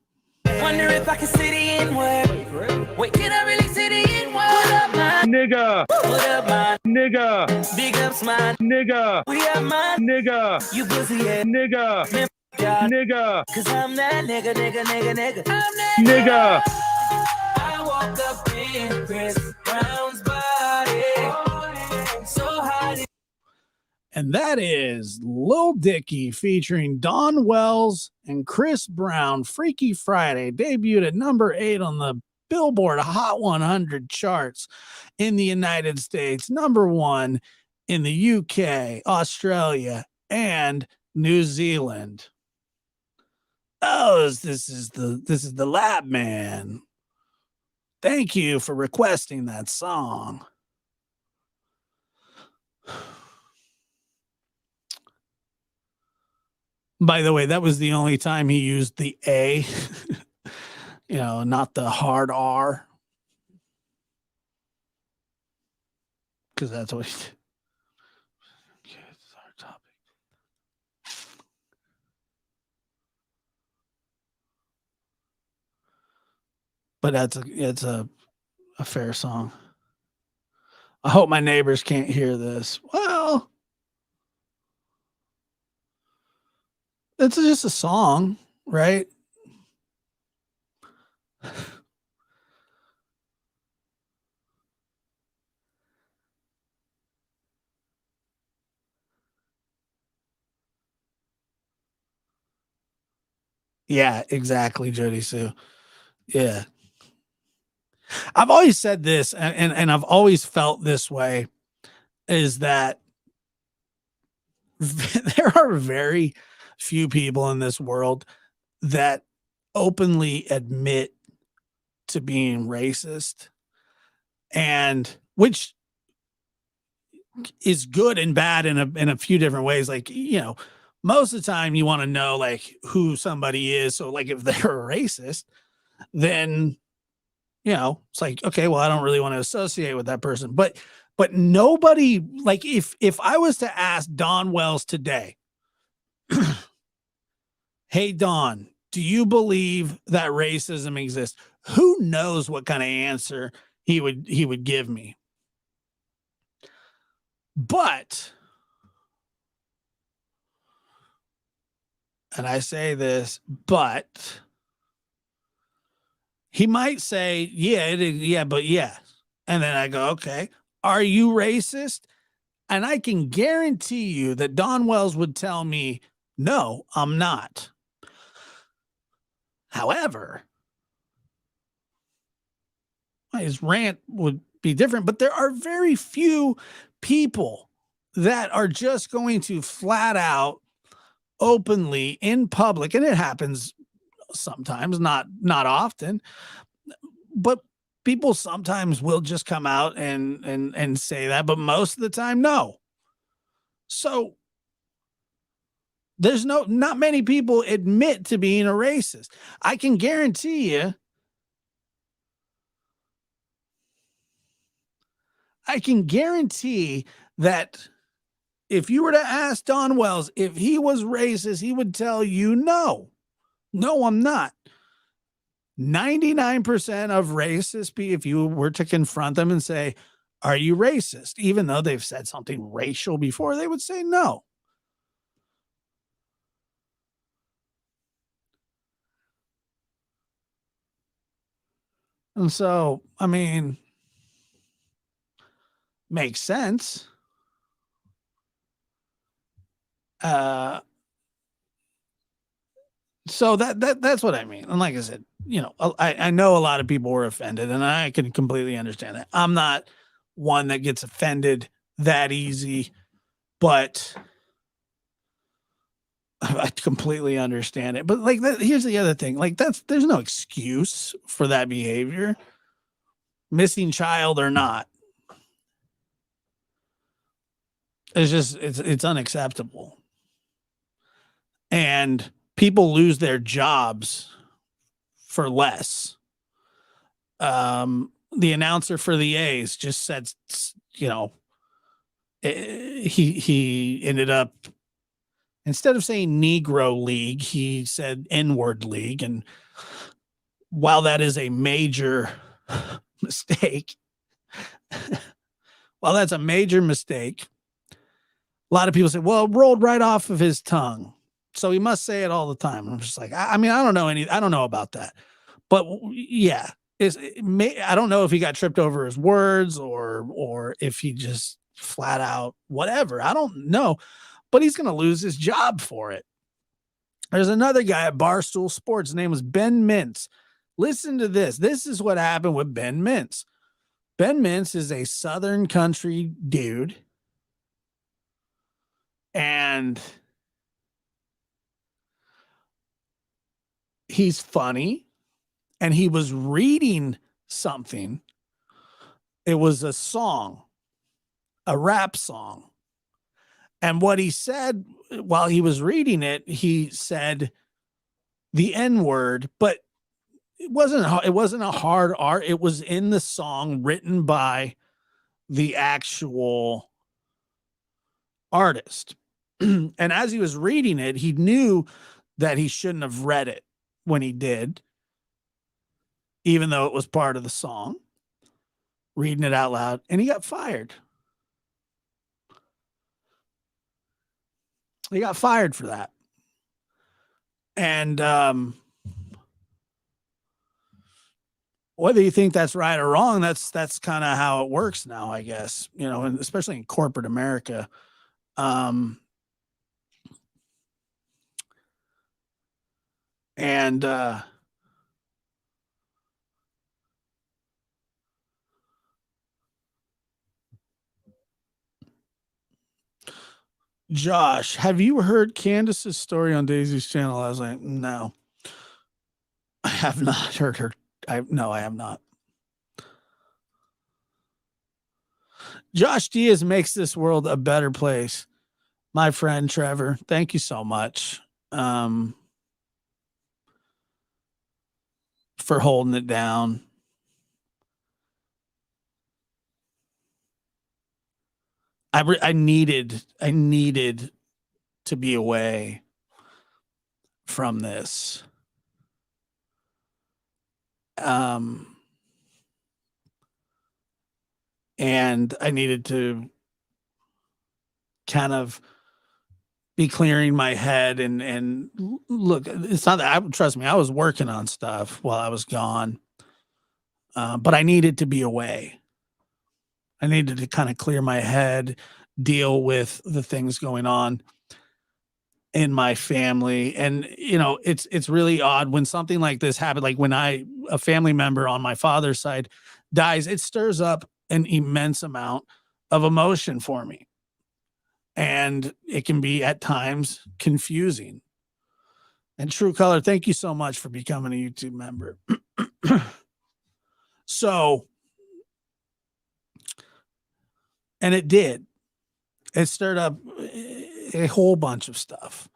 Wonder if I can see the N-word. Wait, can I really see the N-word? What up, my nigga? What up, my nigga? Big ups, my nigga. We are my nigga. You pussy ass nigga. Nigga. Cause I'm that nigga. I'm that nigga. I woke up in Chris Brown's body. So hot. And that is Lil Dicky featuring Don Wells and Chris Brown. Freaky Friday debuted at number 8 on the Billboard Hot 100 charts in the United States, number 1 in the UK, Australia, and New Zealand. Oh, this is the Lab Man. Thank you for requesting that song. By the way, that was the only time he used the A you know, not the hard R. Because that's what he did. Okay, this is our topic. But it's a fair song. I hope my neighbors can't hear this. Well, it's just a song, right? Yeah, exactly, Jody Sue. Yeah. I've always said this, and I've always felt this way, is that there are very few people in this world that openly admit to being racist, and which is good and bad in a few different ways. Like, you know, most of the time you want to know like who somebody is. So like if they're a racist, then, you know, it's like, okay, well, I don't really want to associate with that person. But nobody, like if I was to ask Don Wells today, hey, Don, do you believe that racism exists? Who knows what kind of answer he would give me. But, and I say this, but he might say, yeah, but yeah. And then I go, okay, are you racist? And I can guarantee you that Don Wells would tell me, no, I'm not. However, his rant would be different, but there are very few people that are just going to flat out openly in public, and it happens sometimes, not often, but people sometimes will just come out and say that, but most of the time, no. So there's not many people admit to being a racist. I can guarantee you, that if you were to ask Don Wells if he was racist, he would tell you, no, I'm not. 99% of racist people, if you were to confront them and say, are you racist? Even though they've said something racial before, they would say no. And so, I mean, makes sense. So that's what I mean. And like I said, you know, I know a lot of people were offended, and I can completely understand that. I'm not one that gets offended that easy, but I completely understand it. But like, here's the other thing. Like there's no excuse for that behavior, missing child or not. It's just, it's unacceptable. And people lose their jobs for less. The announcer for the A's just said, you know, he ended up, instead of saying Negro League, he said N-word league. And while that is a major mistake, a lot of people say, well, it rolled right off of his tongue, so he must say it all the time. And I'm just like, I mean, I don't know about that, but yeah, I don't know if he got tripped over his words or if he just flat out whatever. I don't know, but he's going to lose his job for it. There's another guy at Barstool Sports. His name was Ben Mintz. Listen to this. This is what happened with Ben Mintz. Ben Mintz is a Southern country dude. And he's funny. And he was reading something. It was a song, a rap song. And what he said while he was reading it, he said the N-word, but it wasn't a hard art. It was in the song written by the actual artist. And as he was reading it, he knew that he shouldn't have read it when he did, even though it was part of the song, reading it out loud, and he got fired. He got fired for that. And whether you think that's right or wrong, that's kind of how it works now, I guess, you know, and especially in corporate America. Josh, have you heard Candace's story on Daisy's channel? I was like, no, I have not heard her. I have not. Josh Diaz makes this world a better place. My friend Trevor, thank you so much for holding it down. I needed to be away from this. And I needed to kind of be clearing my head and look, it's not that trust me, I was working on stuff while I was gone. But I needed to be away. I needed to kind of clear my head, deal with the things going on in my family. And, you know, it's really odd when something like this happened. Like when a family member on my father's side dies, it stirs up an immense amount of emotion for me. And it can be at times confusing. And True Color, thank you so much for becoming a YouTube member. So, and it did. It stirred up a whole bunch of stuff.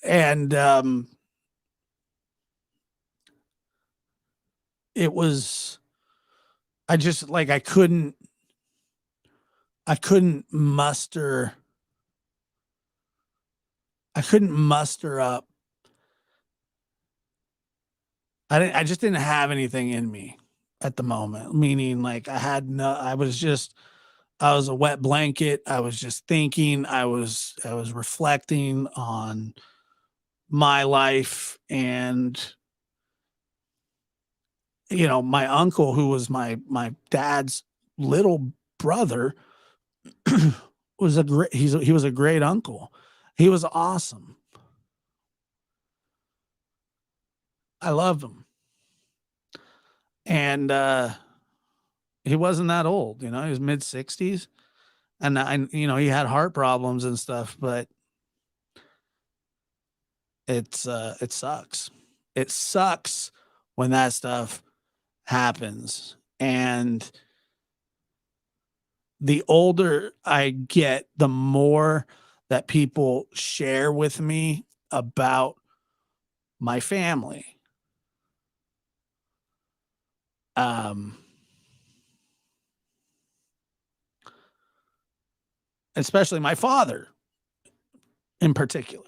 And it was, I just like, I couldn't muster up. I just didn't have anything in me at the moment, meaning like I was a wet blanket. I was just thinking, I was reflecting on my life. And, you know, my uncle, who was my dad's little brother, was he was a great uncle. He was awesome. I loved him. And he wasn't that old, you know, he was mid-60s. And you know, he had heart problems and stuff, but it sucks. It sucks when that stuff happens. And the older I get, the more that people share with me about my family. Especially my father in particular.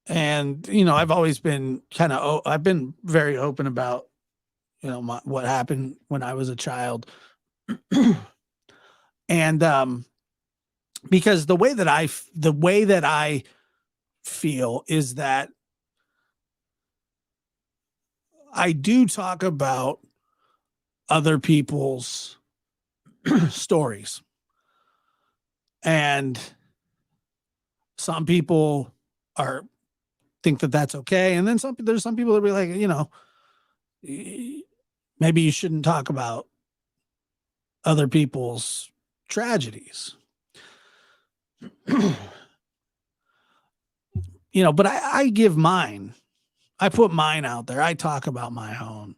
And, you know, I've always been I've been very open about, you know, what happened when I was a child. And, because the way that I feel is that I do talk about other people's stories. And some people think that that's okay. And then there's some people that be like, you know, maybe you shouldn't talk about other people's tragedies. You know, but I give mine. I put mine out there. I talk about my own.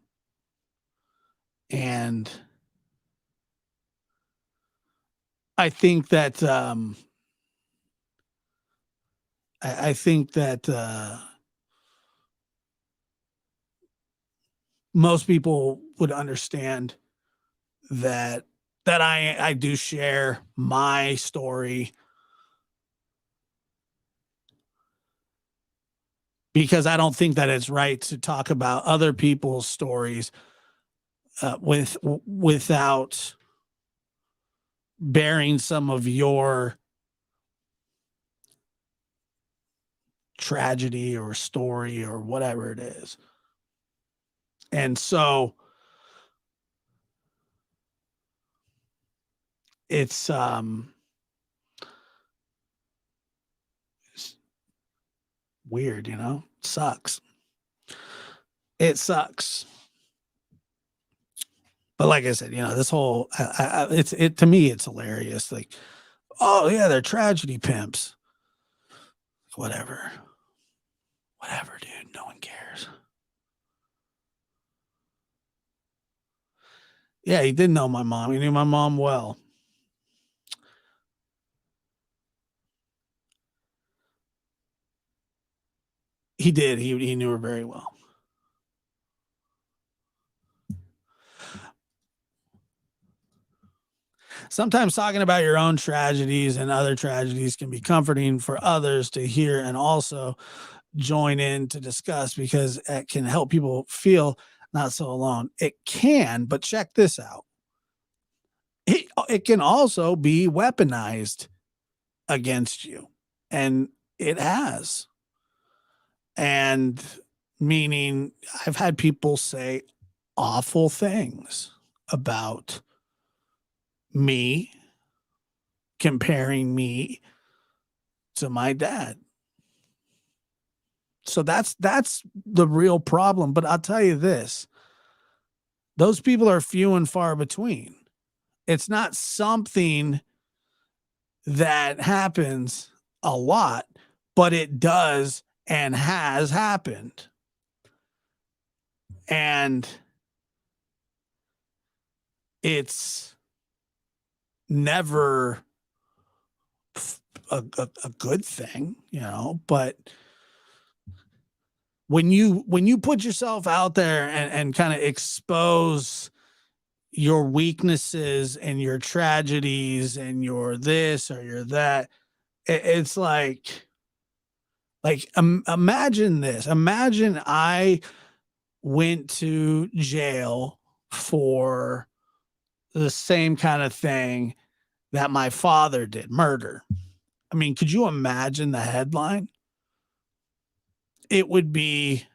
And I think that I think that most people would understand that I do share my story because I don't think that it's right to talk about other people's stories without bearing some of your tragedy or story or whatever it is. And so it's weird, you know. It sucks. But like I said, you know, this whole to me it's hilarious. Like, oh yeah, they're tragedy pimps. Whatever, dude. No one cares. Yeah, he did know my mom. He knew my mom well. He did. He knew her very well. Sometimes talking about your own tragedies and other tragedies can be comforting for others to hear and also join in to discuss, because it can help people feel not so alone. It can, but check this out. It can also be weaponized against you, and it has. And meaning I've had people say awful things about me, comparing me to my dad. So that's the real problem. But I'll tell you this, those people are few and far between. It's not something that happens a lot, but it does and has happened. And it's never a good thing, you know, but when you put yourself out there and kind of expose your weaknesses and your tragedies and your this or your that, it's like imagine this. Imagine I went to jail for the same kind of thing that my father did, murder. I mean, could you imagine the headline? It would be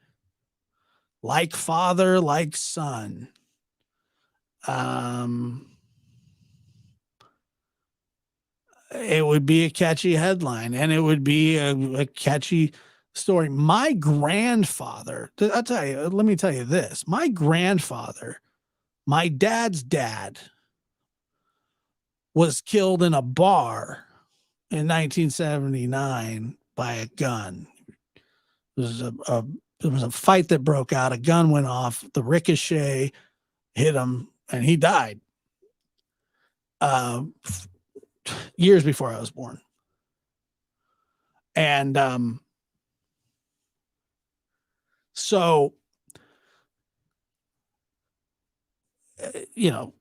like father, like son. It would be a catchy headline, and it would be a catchy story. My grandfather, let me tell you this. My grandfather, my dad's dad, was killed in a bar in 1979 by a gun. There was a fight that broke out. A gun went off. The ricochet hit him, and he died. Years before I was born. And so, you know,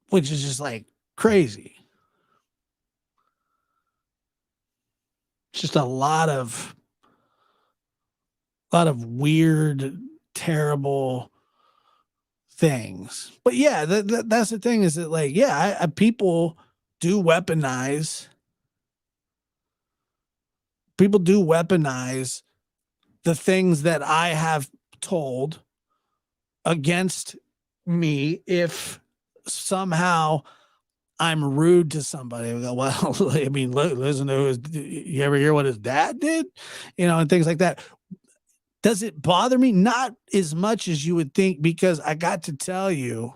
which is just like crazy. Just a lot of weird, terrible things. But yeah, that's the thing, is that, like, yeah, people do weaponize the things that I have told against me if somehow I'm rude to somebody. Well, I mean, listen to you ever hear what his dad did? You know, and things like that. Does it bother me? Not as much as you would think, because I got to tell you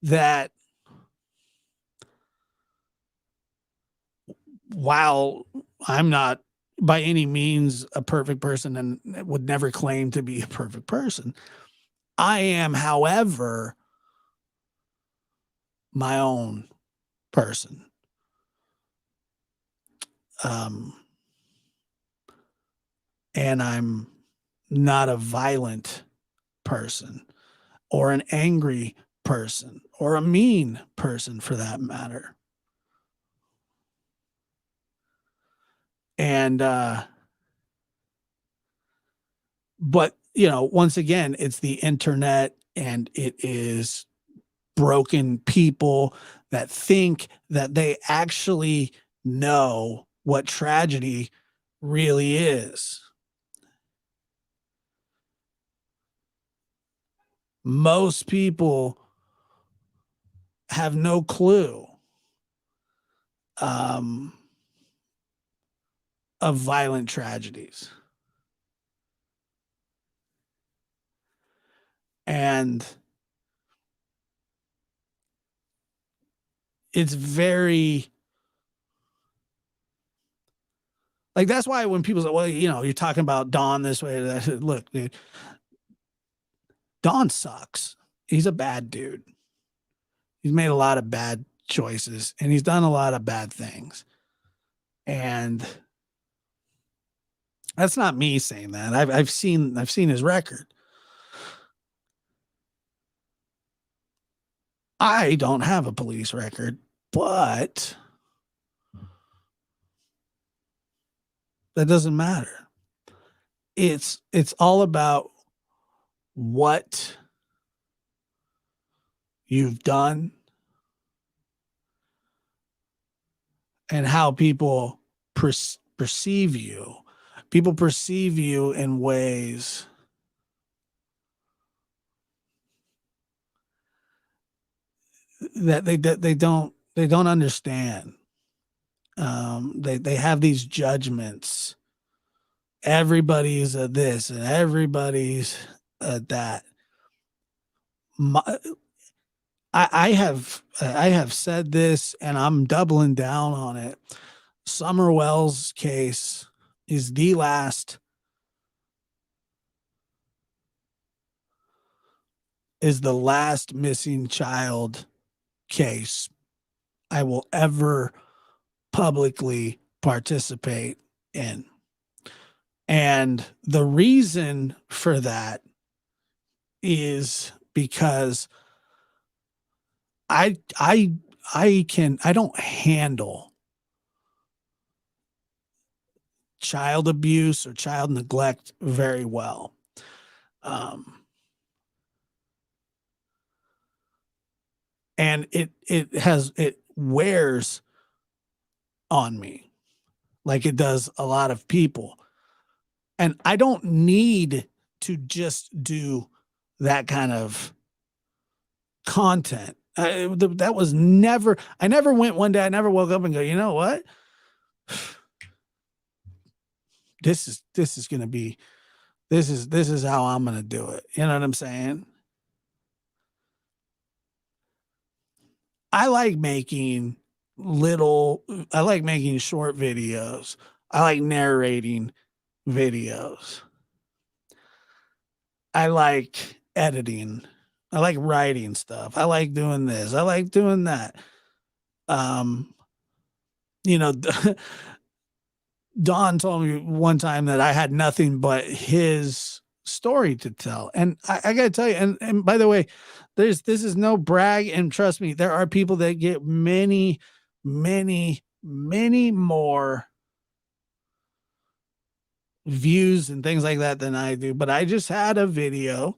that while I'm not by any means a perfect person and would never claim to be a perfect person, I am, however, my own person. And I'm not a violent person or an angry person or a mean person for that matter. And, but you know, once again, it's the internet and it is broken people that think that they actually know what tragedy really is. Most people have no clue of violent tragedies. And it's very, like, that's why when people say, well, you know, you're talking about Don this way, look, dude, Don sucks. He's a bad dude. He's made a lot of bad choices and he's done a lot of bad things. And that's not me saying that. I've seen his record. I don't have a police record, but that doesn't matter. It's all about what you've done and how people perceive you. People perceive you in ways that they don't understand. They have these judgments. Everybody's a this and everybody's a that. I have said this and I'm doubling down on it. Summer Wells case is the last missing child case I will ever publicly participate in. And the reason for that is because I don't handle child abuse or child neglect very well. And it wears on me like it does a lot of people. And I don't need to just do that kind of content. That was never, I never went one day, I never woke up and go, you know what? This is going to be, this is how I'm going to do it. You know what I'm saying? I like making short videos. I like narrating videos. I like editing. I like writing stuff. I like doing this. I like doing that. You know, Don told me one time that I had nothing but his story to tell. And I got to tell you, and by the way, this is no brag, and trust me, there are people that get many, many, many more views and things like that than I do. But I just had a video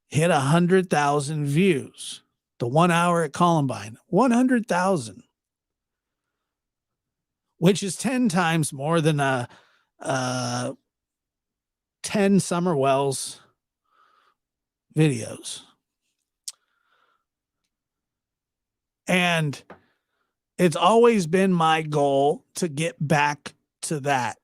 hit 100,000 views. The 1 hour at Columbine, 100,000, which is 10 times more than 10 Summer Wells videos. And it's always been my goal to get back to that.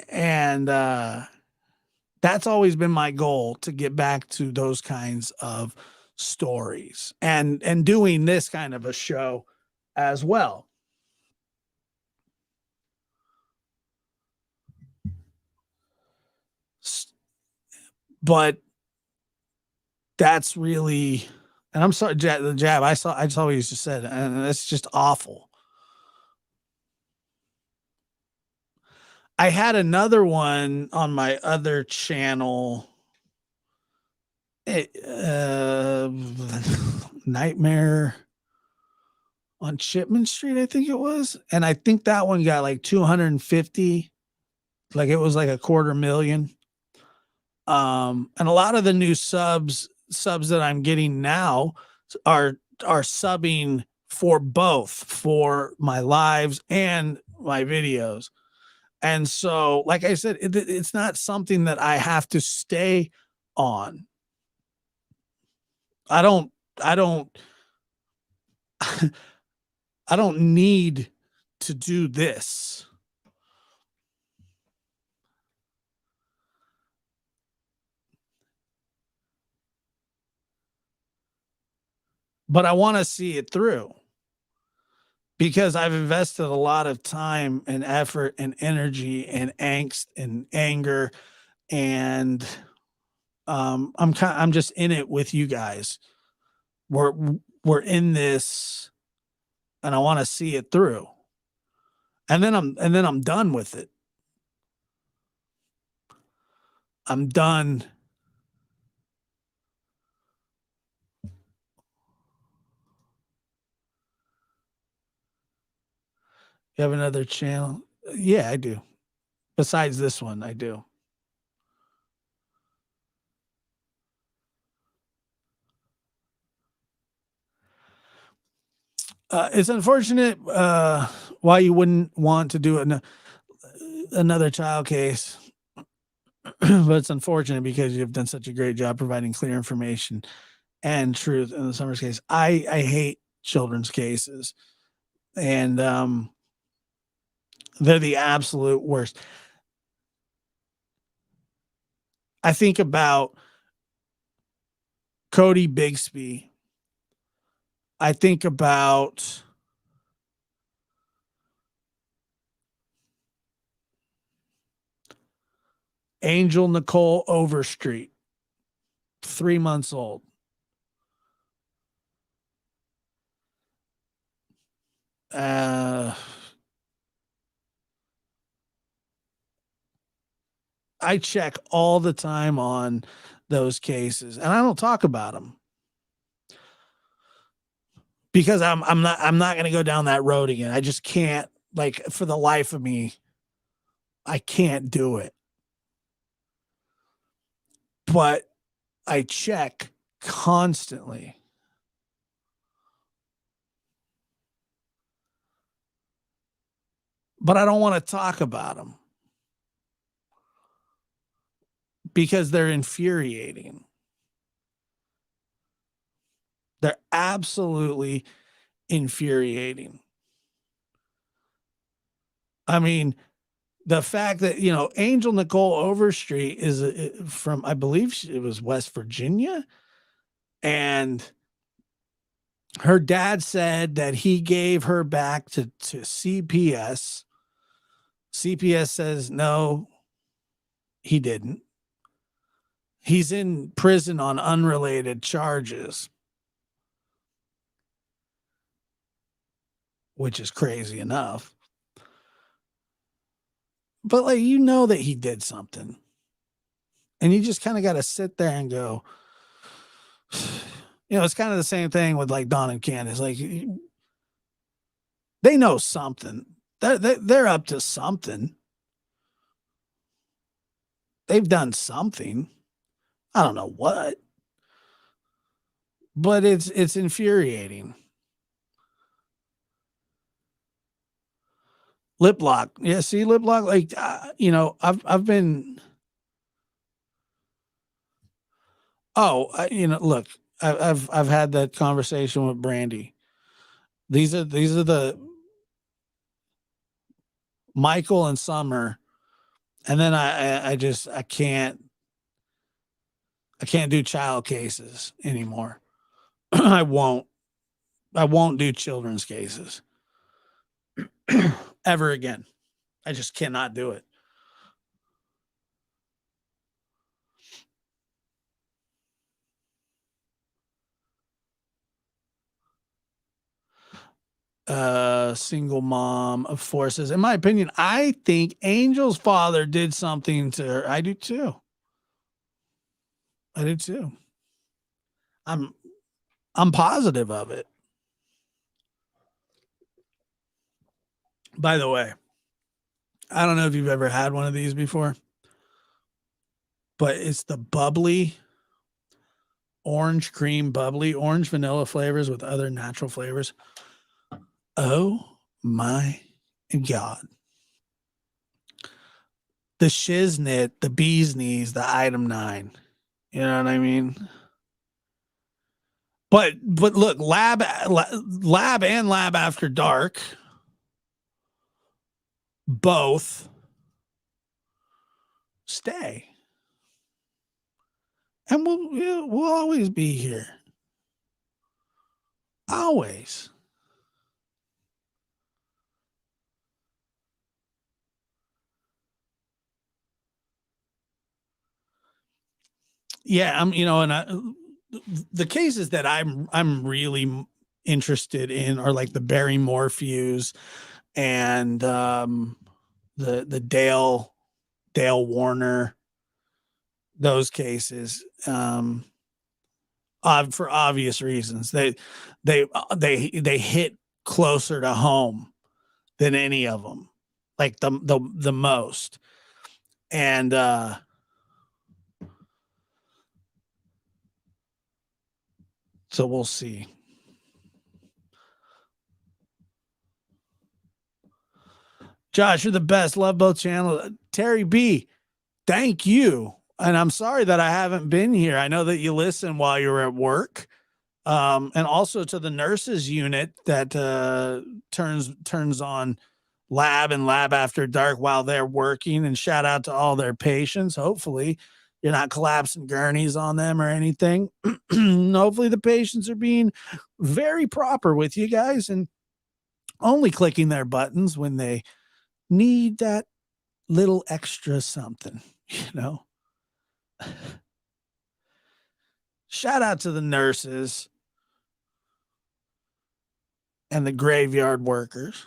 And that's always been my goal, to get back to those kinds of stories and doing this kind of a show as well. But that's really And I'm sorry, the jab. I saw what you just said, and it's just awful. I had another one on my other channel. Nightmare on Chipman Street, I think it was. And I think that one got like 250. Like it was like $250,000. And a lot of the new subs that I'm getting now are subbing for both, for my lives and my videos. And so, like I said, it's not something that I have to stay on. I don't I don't need to do this. But I want to see it through because I've invested a lot of time and effort and energy and angst and anger, and I'm just in it with you guys. We're in this, and I want to see it through. And then I'm done with it. I'm done. You have another channel? Yeah, I do. Besides this one, I do. It's unfortunate why you wouldn't want to do another child case, but it's unfortunate because you've done such a great job providing clear information and truth in the Summers case. I hate children's cases, and they're the absolute worst. I think about Cody Bigsby. I think about Angel Nicole Overstreet, 3 months old. I check all the time on those cases, and I don't talk about them because I'm not going to go down that road again. I just can't, like, for the life of me, I can't do it. But I check constantly. But I don't want to talk about them because they're infuriating. They're absolutely infuriating. I mean, the fact that, Angel Nicole Overstreet is from, I believe it was West Virginia. And her dad said that he gave her back to CPS. CPS says, no, he didn't. He's in prison on unrelated charges, which is crazy enough. But that he did something. And you just kind of got to sit there and go, it's kind of the same thing with like Don and Candace. Like, they know something. They're up to something. They've done something. I don't know what. But it's infuriating. Lip lock. Yeah, see, lip lock, like, I've been, look, I've had that conversation with Brandy. These are the Michael and Summer. And then I can't do child cases anymore. I won't do children's cases ever again. I just cannot do it. single mom of forces. In my opinion, I think Angel's father did something to her. I do too. I'm positive of it. By the way, I don't know if you've ever had one of these before, but it's the bubbly orange cream, bubbly orange vanilla flavors with other natural flavors. Oh my God. The shiznit, the bee's knees, the item 9. You know what I mean? But look, lab and lab after dark, both stay. And we'll always be here. Always. Yeah, and the cases that I'm really interested in are like the Barry Morphews and the Dale Warner, those cases, for obvious reasons. They hit closer to home than any of them, like the most. And so we'll see. Josh, you're the best. Love both channels. Terry B, thank you. And I'm sorry that I haven't been here. I know that you listen while you're at work. And also to the nurses unit that turns on lab and lab after dark while they're working, and shout out to all their patients. Hopefully you're not collapsing gurneys on them or anything. Hopefully the patients are being very proper with you guys and only clicking their buttons when they need that little extra something, Shout out to the nurses and the graveyard workers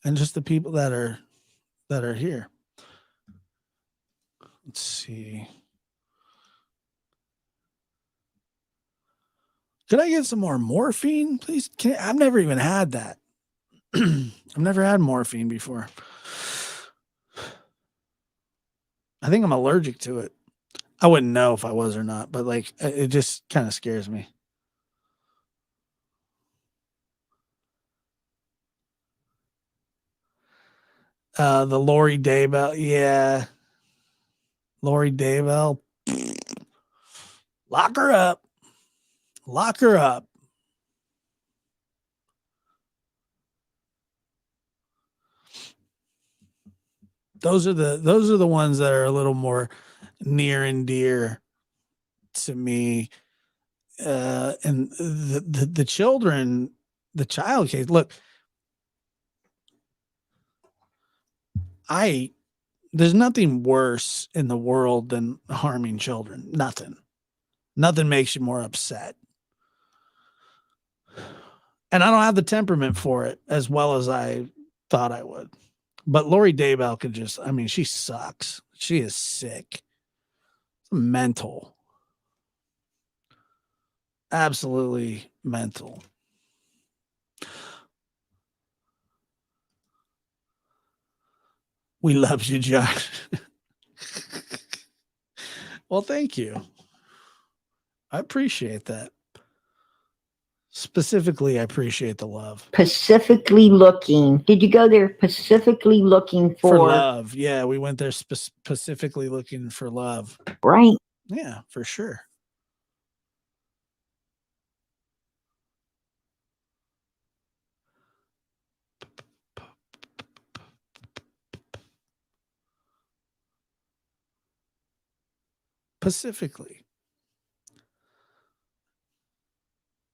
and just the people that are here. Let's see. Could I get some more morphine, please? I've never even had that. I've never had morphine before. I think I'm allergic to it. I wouldn't know if I was or not, but like it just kind of scares me. The Lori Daybell, yeah. Lori Daybell. Lock her up. Lock her up. Those are the ones that are a little more near and dear to me. And the children, the child case. Look, there's nothing worse in the world than harming children. Nothing makes you more upset. And I don't have the temperament for it as well as I thought I would. But Lori Daybell could she sucks. She is sick. Mental. Absolutely mental. We love you, Josh. Well, thank you. I appreciate that. Specifically, I appreciate the love. Pacifically looking. Did you go there pacifically looking for love? Yeah, we went there specifically looking for love. Right. Yeah, for sure. Pacifically.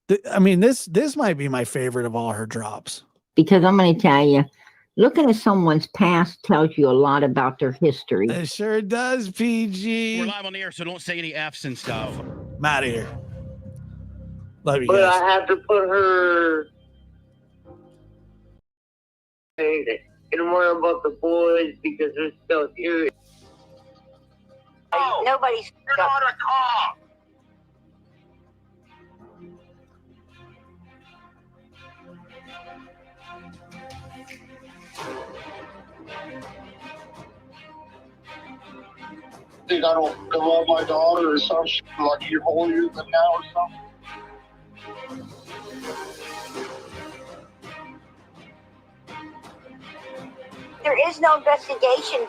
This might be my favorite of all her drops. Because I'm going to tell you, looking at someone's past tells you a lot about their history. It sure does, PG. We're live on the air, so don't say any F's and stuff. I'm out of here. Love you But guys. I have to put her and worry about the boys because they're still here. Nobody's. You're not a cop. Think I don't love my daughter or some shit, like you're holier than now or something? There is no investigation.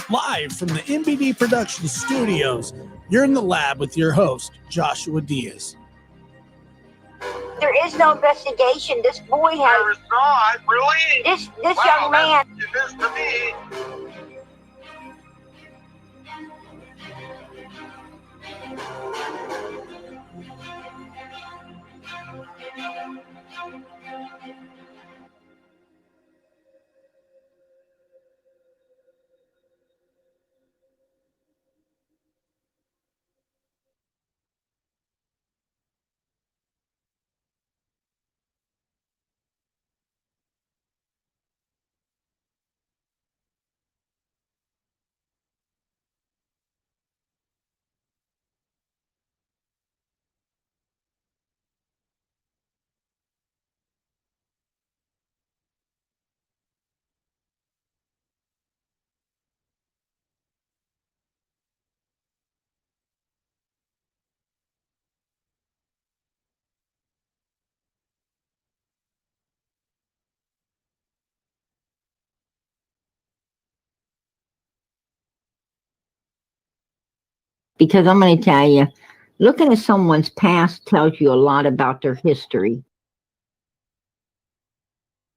Live from the MBD Production Studios, you're in the lab with your host, Joshua Diaz. There is no investigation. This boy has. There's not, really? This Wow, young man. This to me. Because I'm going to tell you, looking at someone's past tells you a lot about their history.